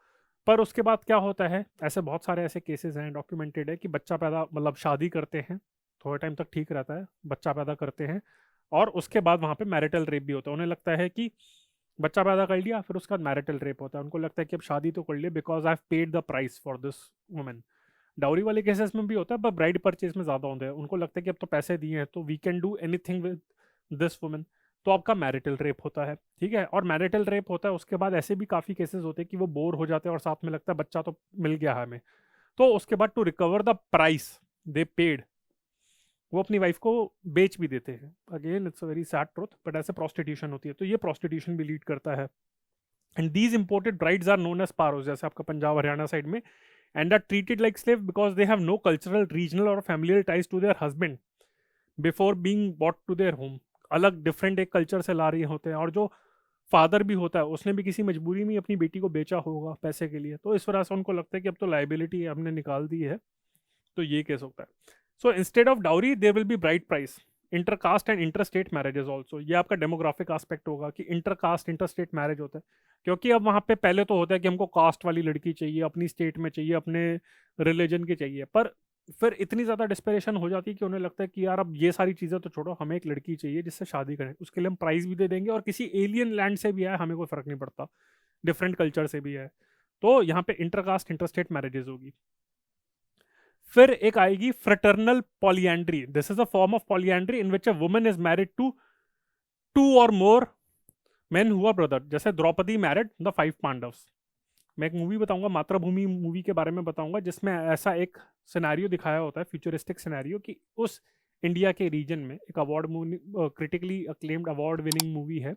पर उसके बाद क्या होता है, ऐसे बहुत सारे ऐसे केसेस हैं, डॉक्यूमेंटेड है, कि बच्चा पैदा, मतलब शादी करते हैं, थोड़े टाइम तक ठीक रहता है, बच्चा पैदा करते हैं, और उसके बाद वहाँ पे मैरिटल रेप भी होता है। उन्हें लगता है कि बच्चा पैदा कर लिया, फिर उसका मैरिटल रेप होता है, उनको लगता है कि अब शादी तो कर लिया because I have paid the price for this women. Dowry वाले केसेस में भी होता है, पर ब्राइड परचेज में ज़्यादा होता है, उनको लगता है कि अब तो पैसे दिए हैं तो we can do anything with this women. तो आपका मैरिटल रेप होता है, ठीक है। और मैरिटल रेप होता है, उसके बाद ऐसे भी काफ़ी केसेस होते हैं कि वो बोर हो जाते हैं और साथ में लगता है बच्चा तो मिल गया है हमें, तो उसके बाद to recover the price they paid, वो अपनी वाइफ को बेच भी देते हैं। Again it's a very sad truth, but ऐसे प्रोस्टिट्यूशन होती है, तो ये प्रोस्टिट्यूशन भी लीड करता है। And these imported brides are known as paros, जैसे आपका पंजाब हरियाणा साइड में, and are treated like slave because they have no cultural, regional or familial ties to their husband before being brought to their home। अलग different एक culture से ला रहे होते हैं, और जो फादर भी होता है उसने भी किसी मजबूरी में अपनी बेटी को बेचा होगा पैसे के लिए, तो इस वजह से उनको लगता है कि अब तो लाइबिलिटी हमने निकाल दी है, तो ये केस होता है। So instead of dowry there will be bride price. Intercaste and interstate marriages also, ये आपका डेमोग्राफिक एस्पेक्ट होगा कि इंटरकास्ट इंटरस्टेट मैरिज होता है, क्योंकि अब वहाँ पे पहले तो होता है कि हमको कास्ट वाली लड़की चाहिए, अपनी स्टेट में चाहिए, अपने रिलीजन की चाहिए, पर फिर इतनी ज़्यादा डिस्परेशन हो जाती है कि उन्हें लगता है कि यार अब ये सारी चीज़ें तो छोड़ो, हमें एक लड़की चाहिए जिससे शादी करें, उसके लिए हम प्राइस भी दे देंगे, और किसी एलियन लैंड से भी आए हमें कोई फ़र्क नहीं पड़ता, डिफरेंट कल्चर से भी है। तो यहाँ पे इंटरकास्ट इंटरस्टेट मैरिजेस होगी। फिर एक आएगी fraternal polyandry. This is a form of polyandry in which a woman is married to two और more men who are brother, जैसे द्रौपदी मैरिड द 5 पांडव्स। मैं एक मूवी बताऊंगा, मातृभूमि मूवी के बारे में बताऊंगा, जिसमें ऐसा एक सिनेरियो दिखाया होता है, फ्यूचरिस्टिक सिनेरियो, कि उस इंडिया के रीजन में एक award critically acclaimed award winning movie है,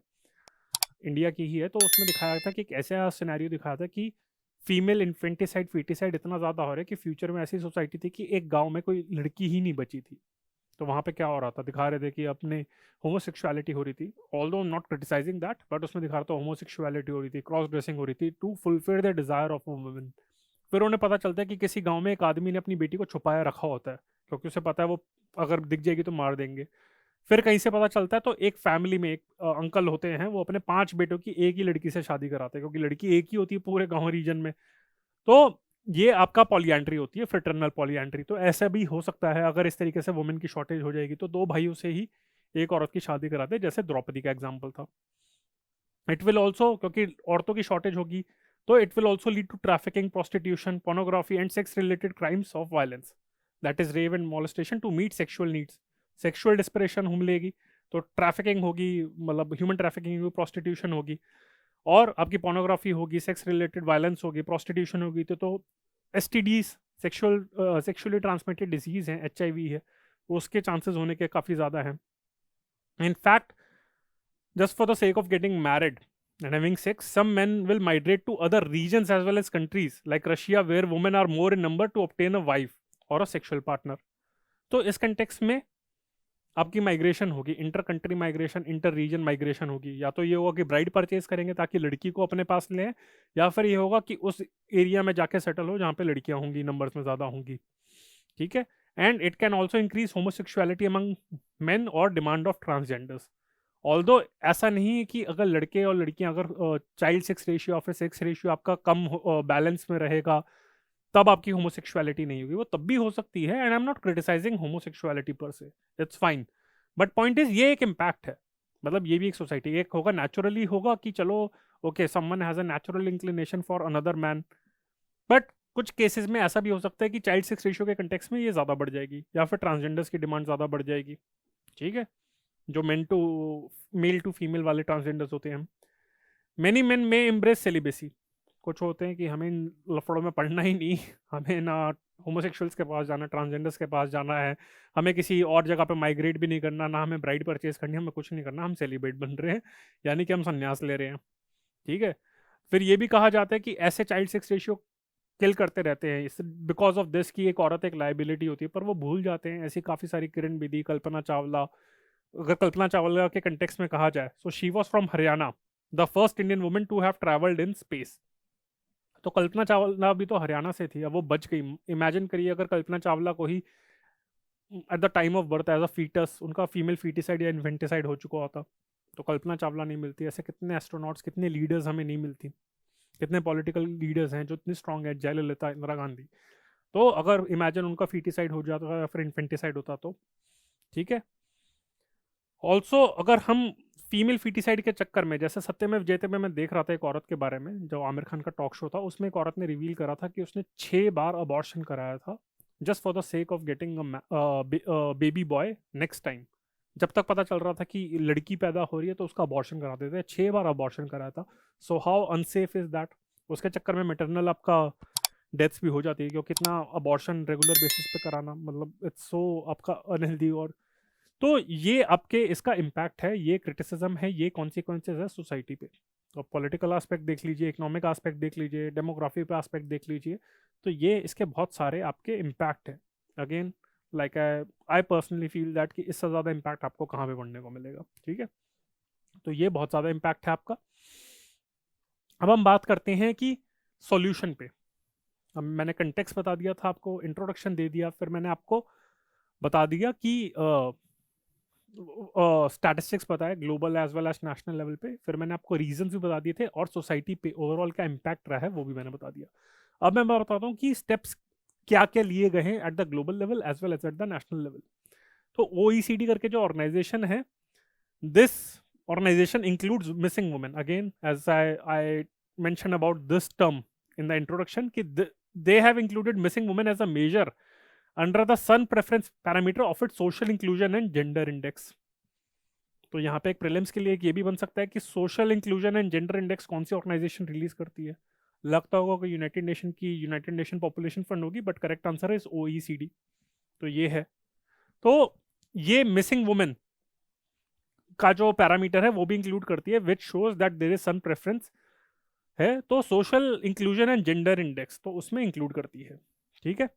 इंडिया की ही है। तो उसमें दिखाया था कि एक ऐसा सिनेरियो दिखाया था कि फीमेल इन्फेंटिसाइड फीटिसाइड इतना ज़्यादा हो रहा है कि फ्यूचर में ऐसी सोसाइटी थी कि एक गांव में कोई लड़की ही नहीं बची थी। तो वहाँ पे क्या हो रहा था, दिखा रहे थे कि अपने होमोसेक्सुअलिटी हो रही थी, although not criticising that, but उसमें दिखा रहा था होमोसेक्सुअलिटी हो रही थी, क्रॉस ड्रेसिंग हो रही थी to fulfil the desire of women. फिर उन्हें पता चलता है कि किसी गांव में एक आदमी ने अपनी बेटी को छुपाया रखा होता है, क्योंकि उसे पता है वो अगर दिख जाएगी तो मार देंगे। फिर कहीं से पता चलता है, तो एक फैमिली में एक अंकल होते हैं, वो अपने 5 बेटों की एक ही लड़की से शादी कराते हैं, क्योंकि लड़की एक ही होती है पूरे गांव रीजन में। तो ये आपका पॉलीएंट्री होती है, फ्रेटर्नल पॉलीएंट्री। तो ऐसा भी हो सकता है, अगर इस तरीके से वुमेन की शॉर्टेज हो जाएगी तो 2 भाइयों से ही एक औरत की शादी कराते हैं, जैसे द्रौपदी का एग्जाम्पल था। इट विल ऑल्सो, क्योंकि औरतों की शॉर्टेज होगी, तो it will also lead to trafficking, prostitution, pornography and sex related crimes of violence, that is rape and molestation to meet sexual needs. Sexual desperation मिलेगी तो ट्रैफिकिंग होगी, मतलब ह्यूमन ट्रैफिकिंग होगी, प्रोस्टिट्यूशन होगी, और आपकी पोर्नोग्राफी होगी, सेक्स रिलेटेड वायलेंस होगी, प्रोस्टिट्यूशन होगी। तो एसटीडीज, सेक्सुअली ट्रांसमिटेड डिजीज हैं, एचआईवी है, उसके चांसेस होने के काफ़ी ज़्यादा हैं। In fact just for the sake of getting married, And having sex, some men will migrate to other regions as well as countries like Russia, where women are more in number to obtain a wife or a sexual partner. तो इस context में आपकी migration होगी, inter country migration, inter region migration होगी। या तो ये होगा कि ब्राइड परचेज करेंगे ताकि लड़की को अपने पास लें, या फिर ये होगा कि उस एरिया में जाके सेटल हो जहाँ पे लड़कियां होंगी, नंबर्स में ज़्यादा होंगी। ठीक है। And it can also increase homosexuality among main और डिमांड ऑफ ट्रांसजेंडर्स। ऑल्दो ऐसा नहीं है कि अगर लड़के और लड़कियां अगर चाइल्ड सेक्स रेशियो या फिर सेक्स रेशियो आपका कम बैलेंस में रहेगा तब आपकी होमोसेक्सुअलिटी नहीं होगी, वो तब भी हो सकती है। And I am not criticising homosexuality per se, it's fine. But point is ये एक इम्पैक्ट है, मतलब ये भी एक सोसाइटी, एक होगा नेचुरली होगा कि चलो okay someone has a natural inclination for another man, but कुछ केसेस में ऐसा भी हो सकता है कि चाइल्ड सेक्स रेशियो के कंटेक्स्ट में ये ज़्यादा बढ़ जाएगी या फिर ट्रांसजेंडर्स की डिमांड ज़्यादा बढ़ जाएगी। ठीक है, जो मेल टू फीमेल वाले ट्रांसजेंडर्स होते हैं। मेनी मेन में एम्ब्रेस सेलिबेसी, कुछ होते हैं कि हमें इन लफड़ों में पढ़ना ही नहीं, हमें ना होमोसेक्सुअल्स के पास जाना, ट्रांसजेंडर्स के पास जाना है, हमें किसी और जगह पे माइग्रेट भी नहीं करना, ना हमें ब्राइड परचेज करनी, हमें कुछ नहीं करना, हम सेलिब्रेट बन रहे हैं, यानी कि हम संन्यास ले रहे हैं। ठीक है। फिर ये भी कहा जाता है कि ऐसे चाइल्ड सेक्स रेशियो किल करते रहते हैं इस बिकॉज ऑफ दिस कि एक औरत एक लाइबिलिटी होती है, पर वो भूल जाते हैं ऐसी काफ़ी सारी, किरण बेदी, कल्पना चावला। अगर कल्पना चावला के कंटेक्स्ट में कहा जाए, so she was from Haryana, the first Indian women to have travelled in space. तो कल्पना चावला भी तो हरियाणा से थी, अब वो बच गई। इमेजिन करिए अगर कल्पना चावला को ही at the time of birth as a foetus उनका फीमेल फीटिसाइड या इन्फेंटिसाइड हो चुका होता, तो कल्पना चावला नहीं मिलती। ऐसे कितने एस्ट्रोनॉट्स, कितने लीडर्स हमें नहीं मिलती, कितने पॉलिटिकल लीडर्स हैं जो इतनी स्ट्रांग है, जयललिता, इंदिरा गांधी। तो अगर इमेजिन उनका फीटिसाइड हो जाता या फिर इन्फेंटिसाइड होता तो। ठीक है। ऑल्सो अगर हम फीमेल फीटिसाइड के चक्कर में, जैसे सत्यमेव जयते में मैं देख रहा था एक औरत के बारे में, जो आमिर खान का टॉक शो था, उसमें एक औरत ने रिवील करा था कि उसने 6 बार अबॉर्शन कराया था just for the sake of getting baby boy next time. जब तक पता चल रहा था कि लड़की पैदा हो रही है तो उसका अबॉर्शन करा देते हैं। 6 बार अबॉर्शन कराया था। So how unsafe is that. उसके चक्कर में मेटरनल आपका डेथ्स भी हो जाती है, क्योंकि इतना अबॉर्शन रेगुलर बेसिस पे कराना, मतलब इट्स सो आपका अनहेल्दी। और तो ये आपके इसका इम्पैक्ट है, ये क्रिटिसिज्म है, ये कॉन्सिक्वेंसेज है सोसाइटी पे। तो पॉलिटिकल एस्पेक्ट देख लीजिए, इकोनॉमिक एस्पेक्ट देख लीजिए, डेमोग्राफी पे एस्पेक्ट देख लीजिए, तो ये इसके बहुत सारे आपके इम्पैक्ट है। Again like I personally feel that कि इससे ज़्यादा इम्पैक्ट आपको कहाँ पे पढ़ने को मिलेगा। ठीक है, तो ये बहुत ज़्यादा इम्पैक्ट है आपका। अब हम बात करते हैं कि सॉल्यूशन पे। अब मैंने कंटेक्स्ट बता दिया था आपको, इंट्रोडक्शन दे दिया, फिर मैंने आपको बता दिया कि स्टैटिस्टिक्स बताया global as well as national level पे, फिर मैंने आपको रीजंस भी बता दिए थे, और सोसाइटी पे ओवरऑल क्या इम्पैक्ट रहा है वो भी मैंने बता दिया। अब मैं बताता हूँ कि स्टेप्स क्या क्या लिए गए हैं at the global level as well as at the national level. तो OECD करके जो ऑर्गेनाइजेशन है, this organization includes missing women. Again, as I mentioned about this term in the introduction, कि they have included missing women as a measure under the sun preference parameter of its social inclusion and gender index. तो यहाँ पे एक prelims के लिए एक ये भी बन सकता है कि social inclusion and gender index कौन सी ऑर्गेनाइजेशन रिलीज करती है। लगता होगा कि यूनाइटेड नेशन पॉपुलेशन फंड होगी, but correct answer is OECD। तो ये है, तो ये मिसिंग वुमेन का जो पैरामीटर है वो भी इंक्लूड करती है, which shows that there is son preference है। तो social inclusion and gender index तो उसमें इंक्लूड करती है। ठीक है।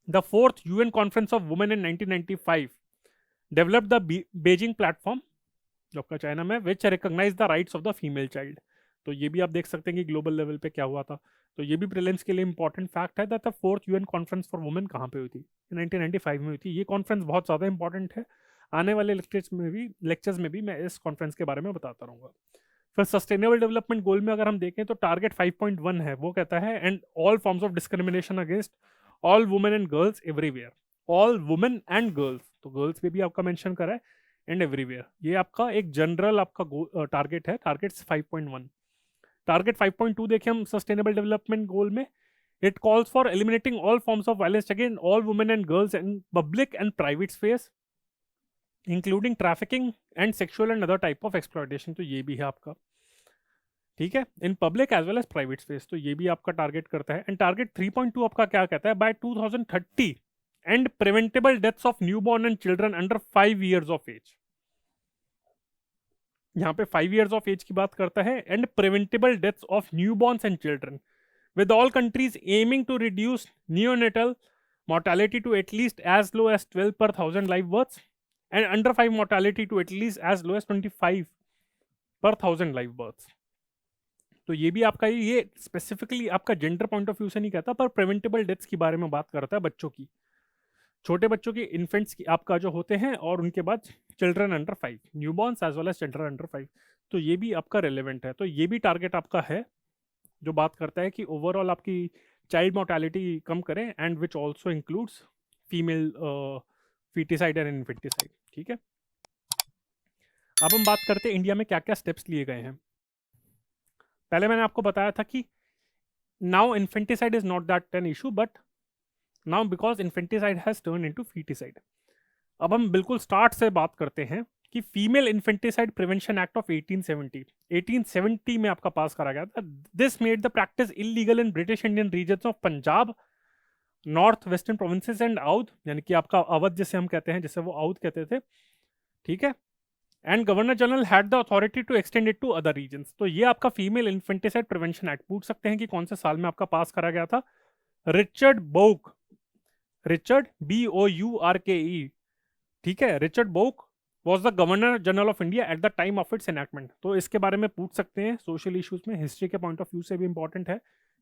The 4th UN conference of women in 1995 developed the Beijing platform, जो आपका चाइना में, which recognise the rights of the female child. तो ये भी आप देख सकते हैं कि ग्लोबल लेवल पे क्या हुआ था। तो ये भी प्रीलिम्स के लिए इंपॉर्टेंट फैक्ट है that the 4th UN conference for women कहाँ पे हुई थी, 1995 में हुई थी। ये कॉन्फ्रेंस बहुत ज़्यादा इंपॉर्टेंट है, आने वाले लेक्चर्स में भी मैं इस कॉन्फ्रेंस के बारे में बताता रहूँगा। फिर सस्टेनेबल डेवलपमेंट गोल में अगर हम देखें तो टारगेट 5.1 है, वो कहता है and all forms of discrimination against all women and girls everywhere. All women and girls, तो गर्ल्स पे भी आपका मेंशन करा है, एंड एवरीवेयर। ये आपका एक जनरल आपका टारगेट है, टारगेट 5.1। टारगेट 5.2 देखें हम सस्टेनेबल डेवलपमेंट गोल में, it calls for eliminating all forms of violence against all women and girls in public and private space, including trafficking and sexual and other type of exploitation. तो ये भी है आपका। ठीक है, in public as well as private space, तो ये भी आपका टारगेट करता है। एंड टारगेट 3.2 आपका क्या कहता है, by 2030 and preventable deaths of newborn and children under 5 years of age. यहाँ पे 5 years ऑफ एज की बात करता है, and preventable deaths of newborn's and children, with all countries aiming to reduce neonatal mortality to at least as low as 12 per 1,000 live births and under 5 mortality to at least as low as 25 per 1,000 live births. तो ये भी आपका ये specifically आपका gender point of view से नहीं कहता, पर प्रिवेंटेबल डेथ्स की बारे में बात करता है, बच्चों की, छोटे बच्चों की, इन्फेंट्स की आपका जो होते हैं, और उनके बाद children under 5, newborns as well as children under 5। तो ये भी आपका रेलेवेंट है। तो ये भी टारगेट आपका है जो बात करता है कि ओवरऑल आपकी चाइल्ड मोर्टेलिटी कम करें, and which also includes female feticide and infanticide. ठीक है, अब हम बात करते हैं इंडिया में क्या क्या स्टेप्स लिए गए हैं। पहले मैंने आपको बताया था कि now infanticide is not that an issue, but now because infanticide has turn into feticide. अब हम बिल्कुल स्टार्ट से बात करते हैं कि female infanticide prevention act of 1870 में आपका पास करा गया था। This made the practice illegal in British Indian regions of Punjab, North Western Provinces and Awadh, यानी कि आपका अवध जिसे हम कहते हैं, जिसे वो अवध कहते थे। ठीक है, and governor general had the authority to extend it to other regions. तो ये आपका फीमेल इन्फेंटिसाइड प्रिवेंशन एक्ट, पूछ सकते हैं कि कौन से साल में आपका पास करा गया था। रिचर्ड बोक, रिचर्ड BOURKE, ठीक है, Richard Bourke was the governor general of India at the time of its enactment. तो इसके बारे में पूछ सकते हैं सोशल इश्यूज में, हिस्ट्री के पॉइंट ऑफ व्यू से भी इंपॉर्टेंट है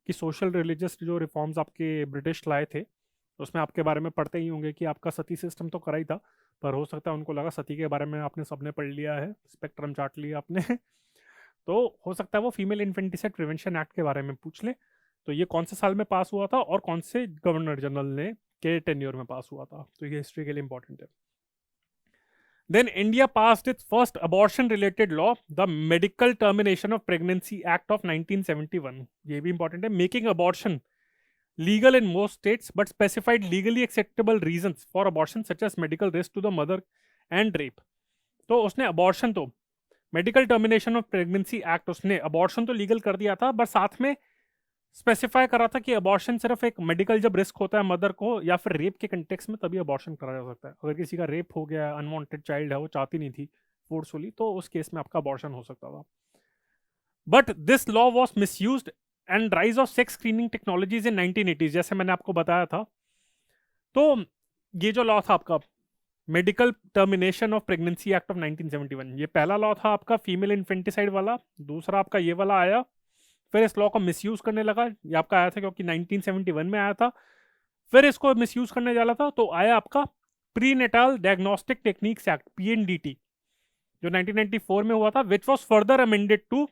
कि सोशल रिलीजियस जो रिफॉर्म्स आपके ब्रिटिश लाए थे, उसमें आपके बारे में पढ़ते ही होंगे कि आपका सती सिस्टम तो करा ही था, पर हो सकता है उनको लगा सती के बारे में आपने सबने पढ़ लिया है, स्पेक्ट्रम चार्ट लिया आपने तो हो सकता है वो फीमेल इन्फेंटिसाइड प्रिवेंशन एक्ट के बारे में पूछ ले। तो ये कौन से साल में पास हुआ था और कौन से गवर्नर जनरल ने के टेन्योर में पास हुआ था, तो ये हिस्ट्री के लिए इंपॉर्टेंट है। Then India passed its first abortion-related law, the Medical Termination of Pregnancy Act of 1971. ये भी important है, making abortion legal in most states, but specified legally acceptable reasons for abortion such as medical risk to the mother and rape. तो उसने abortion तो medical termination of pregnancy act, उसने abortion तो legal कर दिया था, पर साथ में स्पेसिफाई करा था कि अबॉर्शन सिर्फ एक मेडिकल जब रिस्क होता है मदर को या फिर रेप के कंटेक्स में तभी अबॉर्शन करा जा सकता है। अगर किसी का रेप हो गया, अनवांटेड चाइल्ड है, वो चाहती नहीं थी फोर्सफुली, तो उस केस में आपका अबॉर्शन हो सकता था। But this law was misused and rise of sex screening technologies in 1980s, जैसे मैंने आपको बताया था। तो ये जो लॉ था आपका medical termination of pregnancy act of 1971, ये पहला लॉ था आपका फीमेल इन्फेंटिसाइड वाला। दूसरा आपका ये वाला आया, फिर इस लॉ को मिसयूज करने लगा, ये आपका आया था क्योंकि 1971 में आया था, फिर इसको मिसयूज करने जा रहा था, तो आया आपका prenatal diagnostic techniques act PNDT जो 1994 में हुआ था, which was further amended to,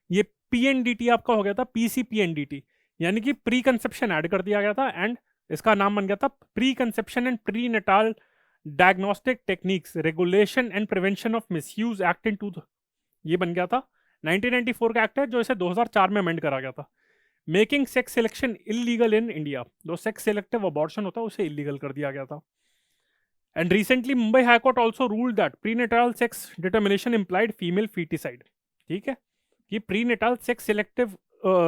ये PNDT आपका हो गया था PCPNDT, यानी कि प्री कंसेप्शन ऐड कर दिया गया था, एंड इसका नाम बन गया था pre conception and prenatal diagnostic techniques regulation and prevention of misuse act in ये बन गया था 1994 का एक्ट है, जो इसे 2004 में अमेंड करा गया था। Making sex selection illegal in India, जो सेक्स सिलेक्टिव अबॉर्शन होता है उसे इलीगल कर दिया गया था। And recently Mumbai high court also ruled that prenatal sex determination implied female foeticide. ठीक है, कि prenatal sex selective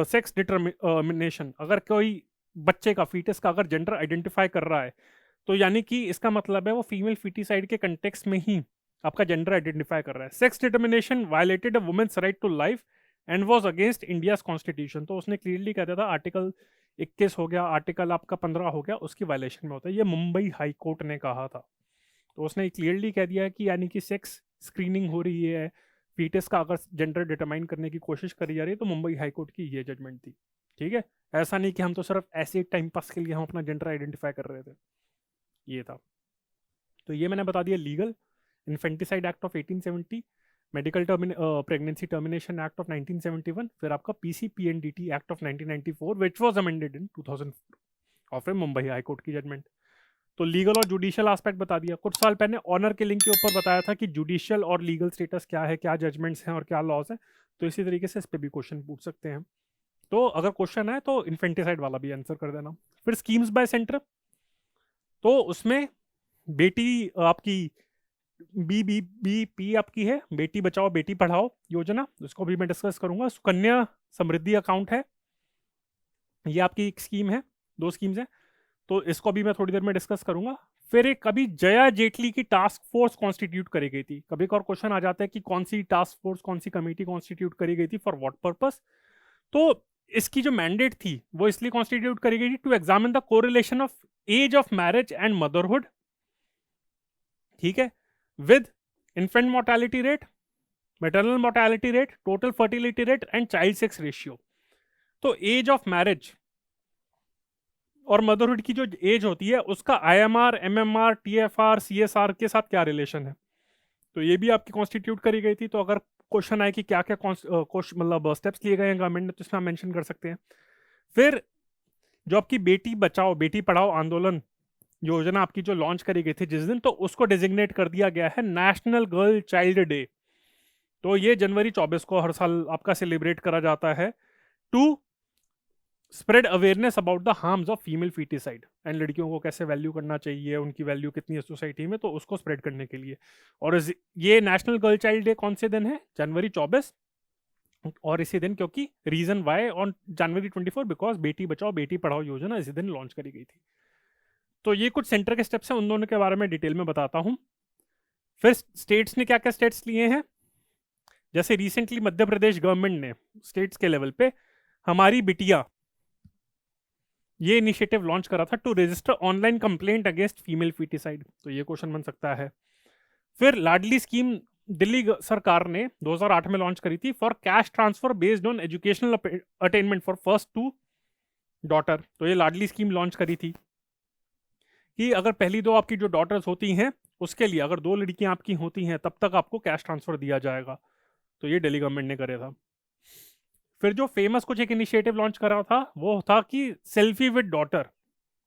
sex determination, अगर कोई बच्चे का, फीटस का अगर जेंडर आइडेंटिफाई कर रहा है, तो यानी कि इसका मतलब है वो फीमेल फीटिसाइड के कंटेक्स्ट में ही आपका जेंडर आइडेंटिफाई कर रहा है। Sex determination violated a women's right to life and was against India's constitution. तो उसने क्लियरली कह दिया था आर्टिकल 21 हो गया, आर्टिकल आपका 15 हो गया, उसकी वायलेशन में होता है। ये मुंबई हाई कोर्ट ने कहा था, तो उसने क्लियरली कह दिया है कि यानी कि सेक्स स्क्रीनिंग हो रही है, फीटस का अगर जेंडर डिटरमाइन करने की कोशिश करी जा रही है, तो मुंबई हाई कोर्ट की ये जजमेंट थी। ठीक है, ऐसा नहीं कि हम तो सिर्फ ऐसे टाइम पास के लिए हम अपना जेंडर आइडेंटिफाई कर रहे थे, ये था। तो ये मैंने बता दिया legal, infanticide act of 1870, medical pregnancy termination act of 1971, फिर आपका PCPNDT act of 1994 which was amended in 2004 और फिर मुंबई हाई कोर्ट की जजमेंट। तो लीगल और जुडिशियल एस्पेक्ट बता दिया। कुछ साल पहले ऑनर किलिंग के ऊपर बताया था कि जुडिशियल और लीगल स्टेटस क्या है, क्या जजमेंट्स हैं और क्या लॉज हैं, तो इसी तरीके से इस पर भी क्वेश्चन पूछ सकते हैं। तो अगर क्वेश्चन है तो इन्फेंटिसाइड वाला भी आंसर कर देना। फिर स्कीम्स बाय सेंटर, तो उसमें बेटी आपकी BBBP आपकी है, बेटी बचाओ बेटी पढ़ाओ योजना, उसको भी मैं डिस्कस करूंगा। सुकन्या समृद्धि अकाउंट है, ये आपकी एक स्कीम है, 2 स्कीम्स हैं, तो इसको भी मैं थोड़ी देर में डिस्कस करूंगा। फिर एक कभी जया जेटली की टास्क फोर्स कॉन्स्टिट्यूट करी गई थी। कभी एक और क्वेश्चन आ जाता है कि कौन सी टास्क फोर्स, कौन सी कमेटी कॉन्स्टिट्यूट करी गई थी, फॉर व्हाट पर्पस। तो इसकी जो मैंडेट थी वो इसलिए कॉन्स्टिट्यूट करी गई थी to examine the correlation of age of marriage and motherhood, ठीक है, with infant mortality rate, maternal mortality rate, total fertility rate and child sex ratio. तो एज ऑफ मैरिज और मदरहुड की जो एज होती है उसका IMR, MMR, TFR, CSR के साथ क्या रिलेशन है, तो ये भी आपकी कॉन्स्टिट्यूट करी गई थी। तो अगर क्वेश्चन आए कि क्या क्या मतलब स्टेप्स लिए गए हैं गवर्नमेंट ने, तो इसमें मेंशन कर सकते हैं। फिर जो आपकी बेटी बचाओ बेटी पढ़ाओ आंदोलन योजना आपकी जो लॉन्च करी गई थी जिस दिन, तो उसको डेजिग्नेट कर दिया गया है नेशनल गर्ल चाइल्ड डे। तो ये जनवरी 24 को हर साल आपका सेलिब्रेट करा जाता है to spread awareness about the harms of female feticide and लड़कियों को कैसे वैल्यू करना चाहिए, उनकी वैल्यू कितनी है सोसाइटी में, तो उसको स्प्रेड करने के लिए। और ये नेशनल गर्ल चाइल्ड डे कौन से दिन है, जनवरी 24। और इसी दिन, क्योंकि reason why on January 24, because Beti Bachao Beti पढ़ाओ योजना इसी दिन लॉन्च करी गई थी। तो ये कुछ सेंटर के स्टेप्स हैं, उन दोनों के बारे में डिटेल में बताता हूं। फिर स्टेट्स ने क्या क्या स्टेट्स लिए हैं, जैसे रिसेंटली मध्य प्रदेश गवर्नमेंट ने स्टेट्स के लेवल पे हमारी बिटिया ये इनिशिएटिव लॉन्च करा था to register online complaint against female feticide. तो ये क्वेश्चन बन सकता है। फिर लाडली स्कीम दिल्ली सरकार ने 2008 में लॉन्च करी थी for cash transfer based on educational attainment for first 2 daughter. तो ये लाडली स्कीम लॉन्च करी थी कि अगर पहली 2 आपकी जो डॉटर्स होती हैं उसके लिए, अगर 2 लड़कियां आपकी होती हैं तब तक आपको कैश ट्रांसफर दिया जाएगा। तो ये दिल्ली गवर्नमेंट ने करे था। फिर जो फेमस कुछ एक इनिशिएटिव लॉन्च करा था वो था कि सेल्फी विद डॉटर।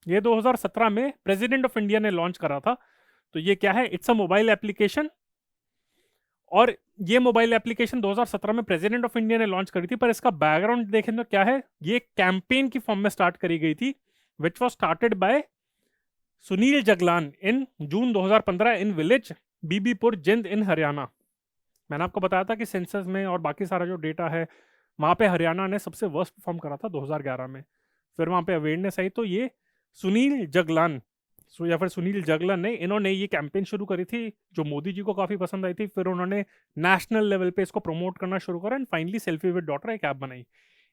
ये 2017 में प्रेसिडेंट ऑफ इंडिया ने लॉन्च करा था। तो ये क्या है, इट्स अ मोबाइल एप्लीकेशन। और ये मोबाइल एप्लीकेशन 2017 में प्रेसिडेंट ऑफ इंडिया ने लॉन्च करी थी, पर इसका बैकग्राउंड देखें तो क्या है, ये कैंपेन की फॉर्म में स्टार्ट करी गई थी which was started by Sunil Jaglan in June 2015 in village Bibipur जिंद इन हरियाणा। मैंने आपको बताया था कि सेंसस में और बाकी सारा जो डेटा है वहाँ पे हरियाणा ने सबसे वर्स्ट परफॉर्म करा था 2011 में। फिर वहाँ पे अवेयरनेस आई, तो ये सुनील जगलान या फिर सुनील जगलान ने इन्होंने ये कैंपेन शुरू करी थी जो मोदी जी को काफ़ी पसंद आई थी। फिर उन्होंने नेशनल लेवल पे इसको प्रमोट करना शुरू करा and finally selfie with daughter एक ऐप बनाई।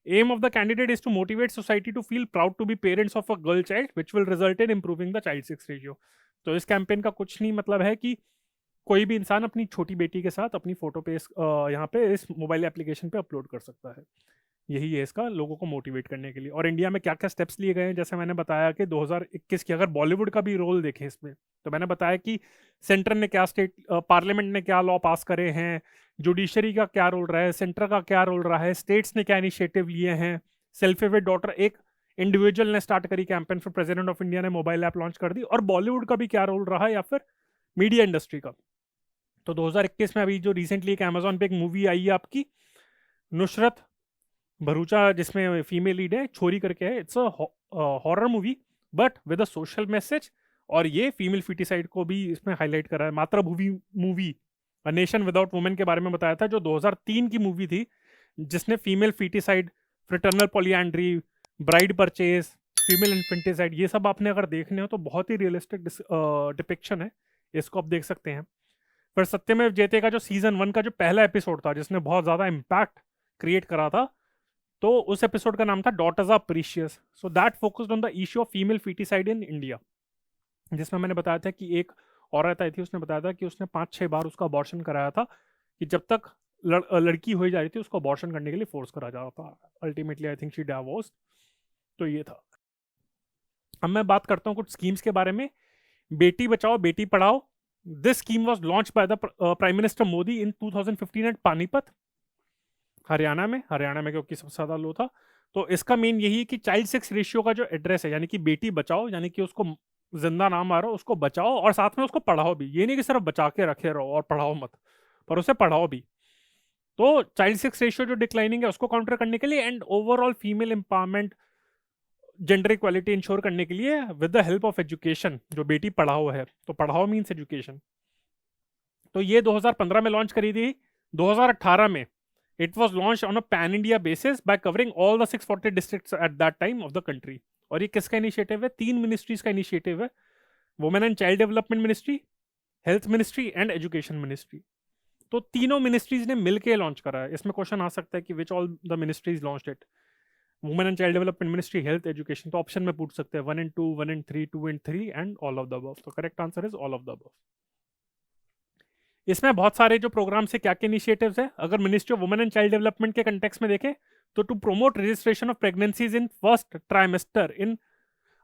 Aim of the candidate is to motivate society to feel proud to be parents of a girl child which will result in improving the child sex ratio. तो इस campaign का कुछ नहीं मतलब है कि कोई भी इंसान अपनी छोटी बेटी के साथ अपनी फोटो पे यहाँ पे इस मोबाइल एप्लीकेशन पे अपलोड कर सकता है। यही है इसका, लोगों को मोटिवेट करने के लिए। और इंडिया में क्या क्या स्टेप्स लिए गए हैं, जैसे मैंने बताया कि 2021 की अगर बॉलीवुड का भी रोल देखें इसमें, तो मैंने बताया कि सेंटर ने क्या, स्टेट पार्लियामेंट ने क्या लॉ पास करे हैं, जुडिशरी का क्या रोल रहा है, सेंटर का क्या रोल रहा है, स्टेट्स ने क्या इनिशिएटिव लिए हैं। सेल्फी विद डॉटर एक इंडिविजुअल ने स्टार्ट करी कैंपेन, फिर प्रेसिडेंट ऑफ इंडिया ने मोबाइल ऐप लॉन्च कर दी। और बॉलीवुड का भी क्या रोल रहा या फिर मीडिया इंडस्ट्री का। तो 2021 में अभी जो रिसेंटली एक अमेजोन पे एक मूवी आई है आपकी नुसरत भरूचा, जिसमें फीमेल लीड है, छोरी करके है। It's a horror movie but with a social message, और ये फीमेल फीटिसाइड को भी इसमें हाईलाइट करा है। मातृभूमि movie a nation without women के बारे में बताया था, जो 2003 की मूवी थी, जिसने female foeticide, fraternal polyandry, bride purchase, female infanticide, ये सब आपने अगर देखने हो तो बहुत ही रियलिस्टिक डिपिक्शन है, इसको आप देख सकते हैं। फिर सत्यमेव जयते का जो सीजन 1 का जो पहला एपिसोड था, जिसने बहुत ज़्यादा इम्पैक्ट क्रिएट करा था, तो उस एपिसोड का नाम था daughters are precious. So that focused on the issue of female foeticide in India, जिसमें मैंने बताया था कि एक औरत आई थी, उसने बताया था कि उसने 5-6 बार उसका अबॉर्शन कराया था, कि जब तक लड़की हो जा रही थी उसको अबॉर्शन करने के लिए फोर्स करा जा रहा था। Ultimately I think she divorced. तो ये था। अब मैं बात करता हूँ कुछ स्कीम्स के बारे में। बेटी Bachao Beti Padhao, this scheme was launch by the prime minister Modi in 2015 at Panipat, Haryana में क्योंकि सबसे ज्यादा लो था। तो इसका मेन यही है कि चाइल्ड सेक्स रेशियो का जो एड्रेस है, यानी कि बेटी बचाओ, यानी कि उसको जिंदा ना मारो, उसको बचाओ और साथ में उसको पढ़ाओ भी। ये नहीं कि सिर्फ बचा के रखे रहो और पढ़ाओ मत, पर उसे पढ़ाओ भी। तो चाइल्ड सेक्स रेशियो जो डिक्लाइनिंग है उसको काउंटर करने के लिए and overall female empowerment, gender equality ensure करने के लिए with the help of education, जो बेटी पढ़ाओ है, तो पढ़ाओ मीन्स एजुकेशन। तो ये 2015 में लॉन्च करी थी। 2018 में it was launch on a pan India basis bye covering all the 640 districts at that time of the country. और ये किसका इनिशिएटिव है? 3 मिनिस्ट्रीज का इनिशिएटिव है। Women and child development ministry, health ministry and education ministry. तो तीनों ministries ने मिलके लॉन्च करा है। इसमें क्वेश्चन आ सकता है कि which all the ministries launched it, women and child development ministry, health, education. तो ऑप्शन में पूछ सकते हैं 1 and 2, 1 and 3, 2 and 3 and all of the above. तो correct answer is all of the above. इसमें बहुत सारे जो प्रोग्राम से क्या क्या इनिशिएटिव्स है, अगर ministry of women and child development के कंटेक्स में देखें तो to promote registration of pregnancies in first trimester in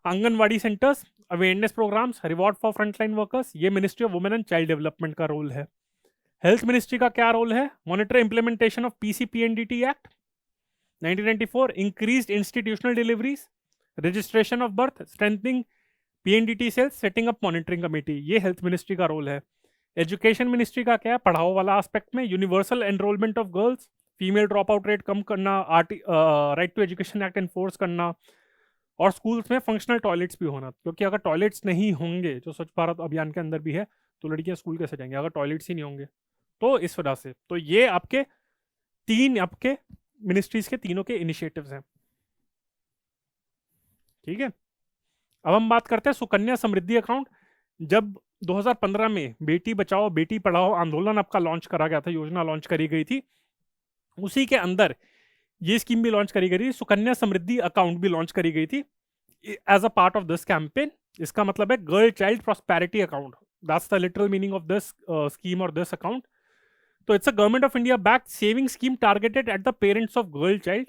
anganwadi centres, awareness programmes, reward for frontline workers, ये ministry of women and child development का रोल है। Health ministry का क्या role है, monitor implementation of PCPNDT act 1994, increased institutional deliveries, registration of birth, strengthening PNDT cells, setting up monitoring committee, ये health ministry का role है। Education ministry का क्या है, पढ़ाओ वाला एस्पेक्ट में universal enrolment of girls, female drop out rate कम करना, right to education act enforce करना, और स्कूल्स में फंक्शनल टॉयलेट्स भी होना, क्योंकि अगर टॉयलेट्स नहीं होंगे, जो स्वच्छ भारत अभियान के अंदर भी है, तो लड़कियां स्कूल कैसे जाएंगे अगर टॉयलेट्स ही नहीं होंगे। तो इस वजह से तो ये आपके तीन आपके मिनिस्ट्रीज के तीनों के इनिशिएटिव्स हैं। ठीक है, अब हम बात करते हैं सुकन्या समृद्धि अकाउंट। जब 2015 में बेटी बचाओ बेटी पढ़ाओ आंदोलन आपका लॉन्च करा गया था, योजना लॉन्च करी गई थी, उसी के अंदर ये स्कीम भी लॉन्च करी गई थी, सुकन्या समृद्धि अकाउंट भी लॉन्च करी गई थी as a part of this campaign. इसका मतलब है girl child prosperity account, that's the literal meaning of this scheme और दिस अकाउंट। तो it's a government of India backed saving scheme targeted at the parents of girl child.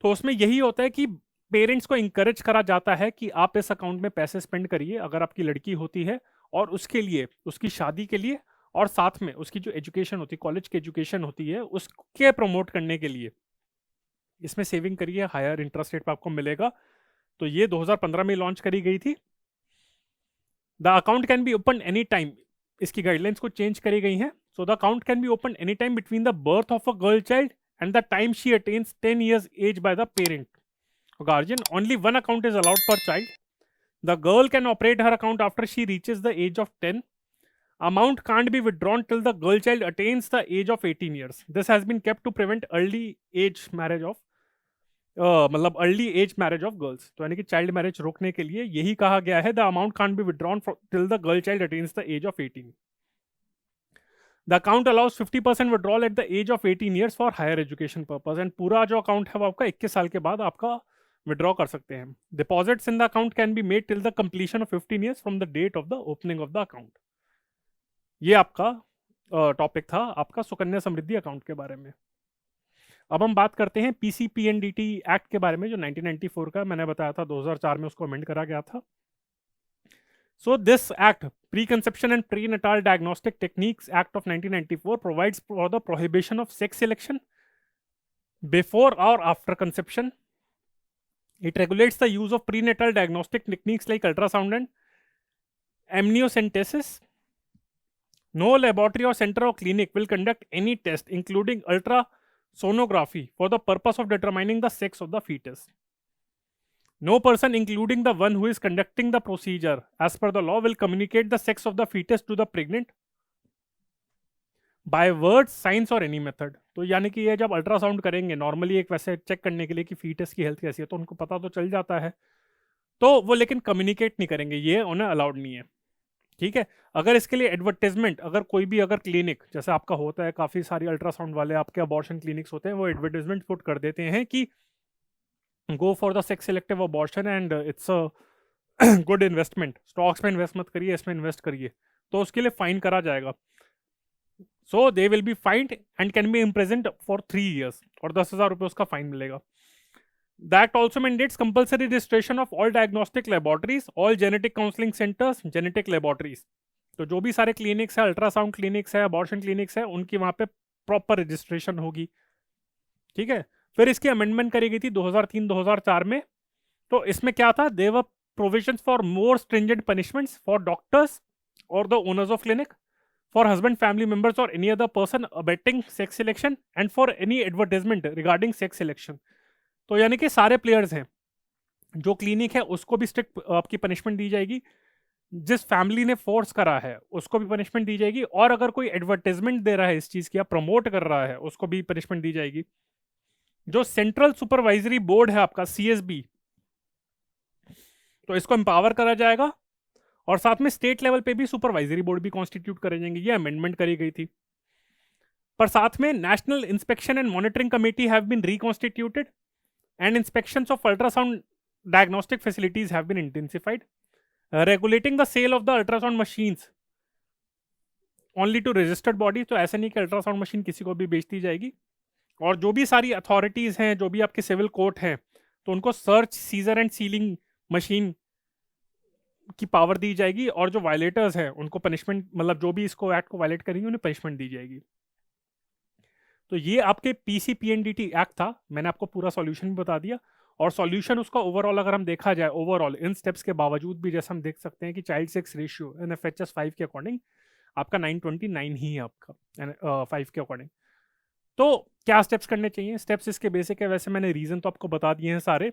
तो उसमें यही होता है कि पेरेंट्स को इंकरेज करा जाता है कि आप इस अकाउंट में पैसे स्पेंड करिए अगर आपकी लड़की होती है, और उसके लिए, उसकी शादी के लिए, और साथ में उसकी जो एजुकेशन होती है, कॉलेज की एजुकेशन होती है, उसके प्रमोट करने के लिए इसमें सेविंग करिए, हायर इंटरेस्ट रेट पर आपको मिलेगा। तो ये 2015 में लॉन्च करी गई थी। The account can be open any time, इसकी गाइडलाइंस को चेंज करी गई हैं। So the account can be open any time between the birth of a girl child and the time she attains 10 years age by the parent or guardian. Only one account is allowed per child. The girl can operate her account after she reaches the age of 10. Amount can't be withdrawn till the girl child attains the age of 18 years. This has been kept to prevent early age marriage of मतलब early age marriage of girls. तो यानी कि child marriage रोकने के लिए यही कहा गया है, the amount can't be withdrawn till the girl child attains the age of 18। The account allows 50% withdrawal at the age of 18 years for higher education purpose, and पूरा जो अकाउंट है वो आपका 21 साल के बाद आपका विड्रॉ कर सकते हैं। Deposits in the account can be made till the completion of 15 years from the date of the opening of the account. ये आपका टॉपिक था आपका सुकन्या समृद्धि अकाउंट के बारे में। अब हम बात करते हैं पीसीपीएनडीटी एक्ट के बारे में, जो 1994 का मैंने बताया था 2004 में उसको अमेंड करा गया था। So this act, Preconception and Prenatal Diagnostic Techniques Act of 1994, provides for the prohibition of sex selection before or after conception. It regulates the use of prenatal diagnostic techniques like ultrasound and amniocentesis. No laboratory or center or clinic will conduct any test, including ultrasonography, for the purpose of determining the sex of the fetus. No person, including the one who is conducting the procedure, as per the law, will communicate the sex of the fetus to the pregnant by words, signs or any method. तो यानी कि ये जब ultrasound करेंगे normally एक वैसे check करने के लिए कि फीटस की हेल्थ कैसी है, तो उनको पता तो चल जाता है, तो वो लेकिन कम्युनिकेट नहीं करेंगे, ये उन्हें अलाउड नहीं है। ठीक है, अगर इसके लिए एडवर्टाइजमेंट, अगर कोई भी अगर क्लिनिक जैसे आपका होता है, काफ़ी सारी अल्ट्रासाउंड वाले आपके अबॉर्शन क्लिनिक्स होते हैं, वो एडवर्टाइजमेंट पुट कर देते हैं कि go for the sex selective abortion and it's a good investment, stocks में इन्वेस्ट मत करिए, इसमें इन्वेस्ट करिए, तो उसके लिए फाइन करा जाएगा। So they will be fined and can be imprisoned for 3 years, और 10,000 रुपये उसका फाइन मिलेगा। The act also mandates compulsory registration of all diagnostic laboratories, all genetic counseling centers, genetic laboratories. तो जो भी सारे क्लिनिक्स है, अल्ट्रासाउंड क्लिनिक्स है, अबॉर्शन क्लिनिक्स है, उनकी वहाँ पे प्रॉपर रजिस्ट्रेशन होगी। ठीक है, फिर इसकी अमेंडमेंट करी गई थी 2003-2004 में। तो इसमें क्या था, there provisions for more stringent punishments for doctors और the owners of clinic, for husband, family members और any other person abetting sex selection, and for any advertisement regarding sex selection. तो यानी कि सारे प्लेयर्स हैं, जो क्लिनिक है उसको भी स्ट्रिक्ट आपकी पनिशमेंट दी जाएगी, जिस फैमिली ने फोर्स करा है उसको भी पनिशमेंट दी जाएगी, और अगर कोई एडवर्टाइजमेंट दे रहा है इस चीज़ की या प्रमोट कर रहा है उसको भी पनिशमेंट दी जाएगी। जो सेंट्रल सुपरवाइजरी बोर्ड है आपका CSB, तो इसको एम्पावर करा जाएगा और साथ में स्टेट लेवल पे भी सुपरवाइजरी बोर्ड भी कॉन्स्टिट्यूट करे जाएंगे, ये अमेंडमेंट करी गई थी। पर साथ में national inspection and monitoring committee have been reconstituted and inspections of ultrasound diagnostic facilities have been intensified, regulating the sale of the ultrasound machines only to registered body. तो ऐसा नहीं कि अल्ट्रासाउंड मशीन किसी को भी बेच दी जाएगी। और जो भी सारी अथॉरिटीज हैं, जो भी आपके सिविल कोर्ट हैं, तो उनको search, seizure and sealing machine की पावर दी जाएगी, और जो वायलेटर्स हैं उनको पनिशमेंट, मतलब जो भी इसको एक्ट को वायलेट करेंगे उन्हें पनिशमेंट दी जाएगी। तो ये आपके पीसीपीएनडीटी एक्ट था, मैंने आपको पूरा सॉल्यूशन भी बता दिया। और सॉल्यूशन उसका ओवरऑल अगर हम देखा जाए, ओवरऑल इन स्टेप्स के बावजूद भी, जैसे हम देख सकते हैं कि चाइल्ड सेक्स रेशियो एनएफएचएस 5 के अकॉर्डिंग आपका 929 ही है आपका 5 के अकॉर्डिंग। तो क्या स्टेप्स करने चाहिए? स्टेप्स इसके बेसिक है, वैसे मैंने रीजन तो आपको बता दिए हैं सारे।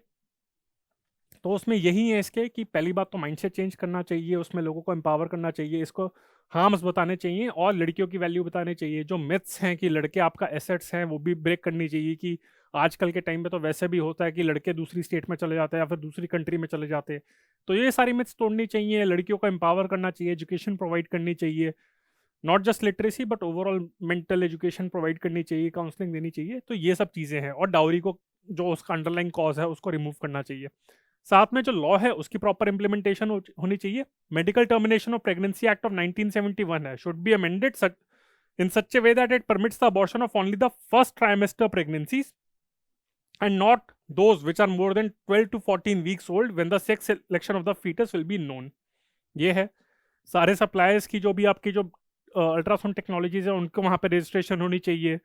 तो उसमें यही है इसके कि पहली बात तो माइंडसेट चेंज करना चाहिए, उसमें लोगों को एम्पावर करना चाहिए, इसको हार्म्स बताने चाहिए और लड़कियों की वैल्यू बताने चाहिए। जो मिथ्स हैं कि लड़के आपका एसेट्स हैं, वो भी ब्रेक करनी चाहिए। कि आजकल के टाइम पे तो वैसे भी होता है कि लड़के दूसरी स्टेट में चले जाते हैं या फिर दूसरी कंट्री में चले जाते हैं। तो ये सारी मिथ्स तोड़नी चाहिए, लड़कियों को एम्पावर करना चाहिए, एजुकेशन प्रोवाइड करनी चाहिए, not just literacy but overall mental education provide करनी चाहिए, काउंसलिंग देनी चाहिए। तो ये सब चीज़ें हैं। और डाउरी को, जो उसका अंडरलाइन कॉज है, उसको रिमूव करना चाहिए। साथ में जो लॉ है उसकी प्रॉपर इंप्लीमेंटेशन होनी चाहिए। Medical termination of pregnancy act of 1971 है, should be amended in such a way that it permits the abortion of only the first trimester pregnancies and not those which are more than 12 to 14 weeks old when the sex selection of the fetus will be known। ये है सारे suppliers की, जो भी आपकी जो ultrasound technologies है, उनको वहाँ पे रजिस्ट्रेशन होनी चाहिए,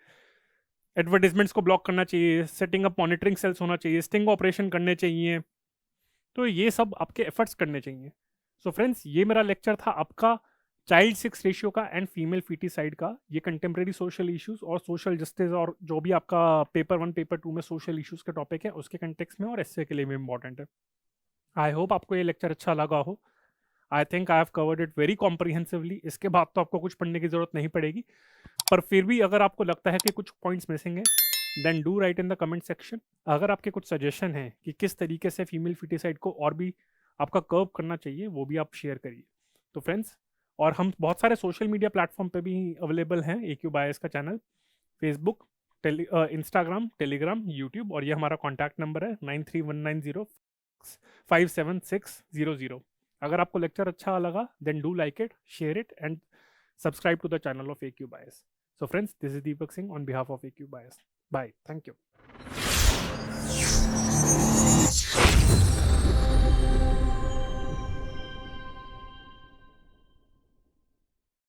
एडवर्टीजमेंट्स को ब्लॉक करना चाहिए, सेटिंग अप मॉनिटरिंग सेल्स होना चाहिए, स्टिंग ऑपरेशन करने चाहिए। तो ये सब आपके एफर्ट्स करने चाहिए। सो फ्रेंड्स, ये मेरा लेक्चर था आपका चाइल्ड सेक्स रेशियो का एंड फीमेल फीटिसाइड का। ये कंटेम्प्रेरी सोशल इश्यूज और सोशल जस्टिस और जो भी आपका पेपर 1 पेपर 2 में सोशल इश्यूज का टॉपिक है उसके कंटेक्स्ट में और एसए के लिए भी इंपॉर्टेंट है। आई होप आपको ये लेक्चर अच्छा लगा हो। I think I have covered it very comprehensively. इसके बाद तो आपको कुछ पढ़ने की जरूरत नहीं पड़ेगी, पर फिर भी अगर आपको लगता है कि कुछ पॉइंट्स मिसिंग है, then do write in the comment section. अगर आपके कुछ सजेशन है कि किस तरीके से फीमेल फीटिसाइड को और भी आपका कर्व करना चाहिए, वो भी आप शेयर करिए। तो फ्रेंड्स, और हम बहुत सारे सोशल मीडिया प्लेटफॉर्म पे भी अवेलेबल हैं, AQ बायस का channel, Facebook, Instagram, Telegram, YouTube, और ये हमारा कॉन्टैक्ट नंबर है 9319057600। अगर आपको लेक्चर अच्छा लगा, then do like it, share it and subscribe to the channel of AQ Bias. So friends, this is Deepak Singh on behalf of AQ Bias. Bye. Thank you.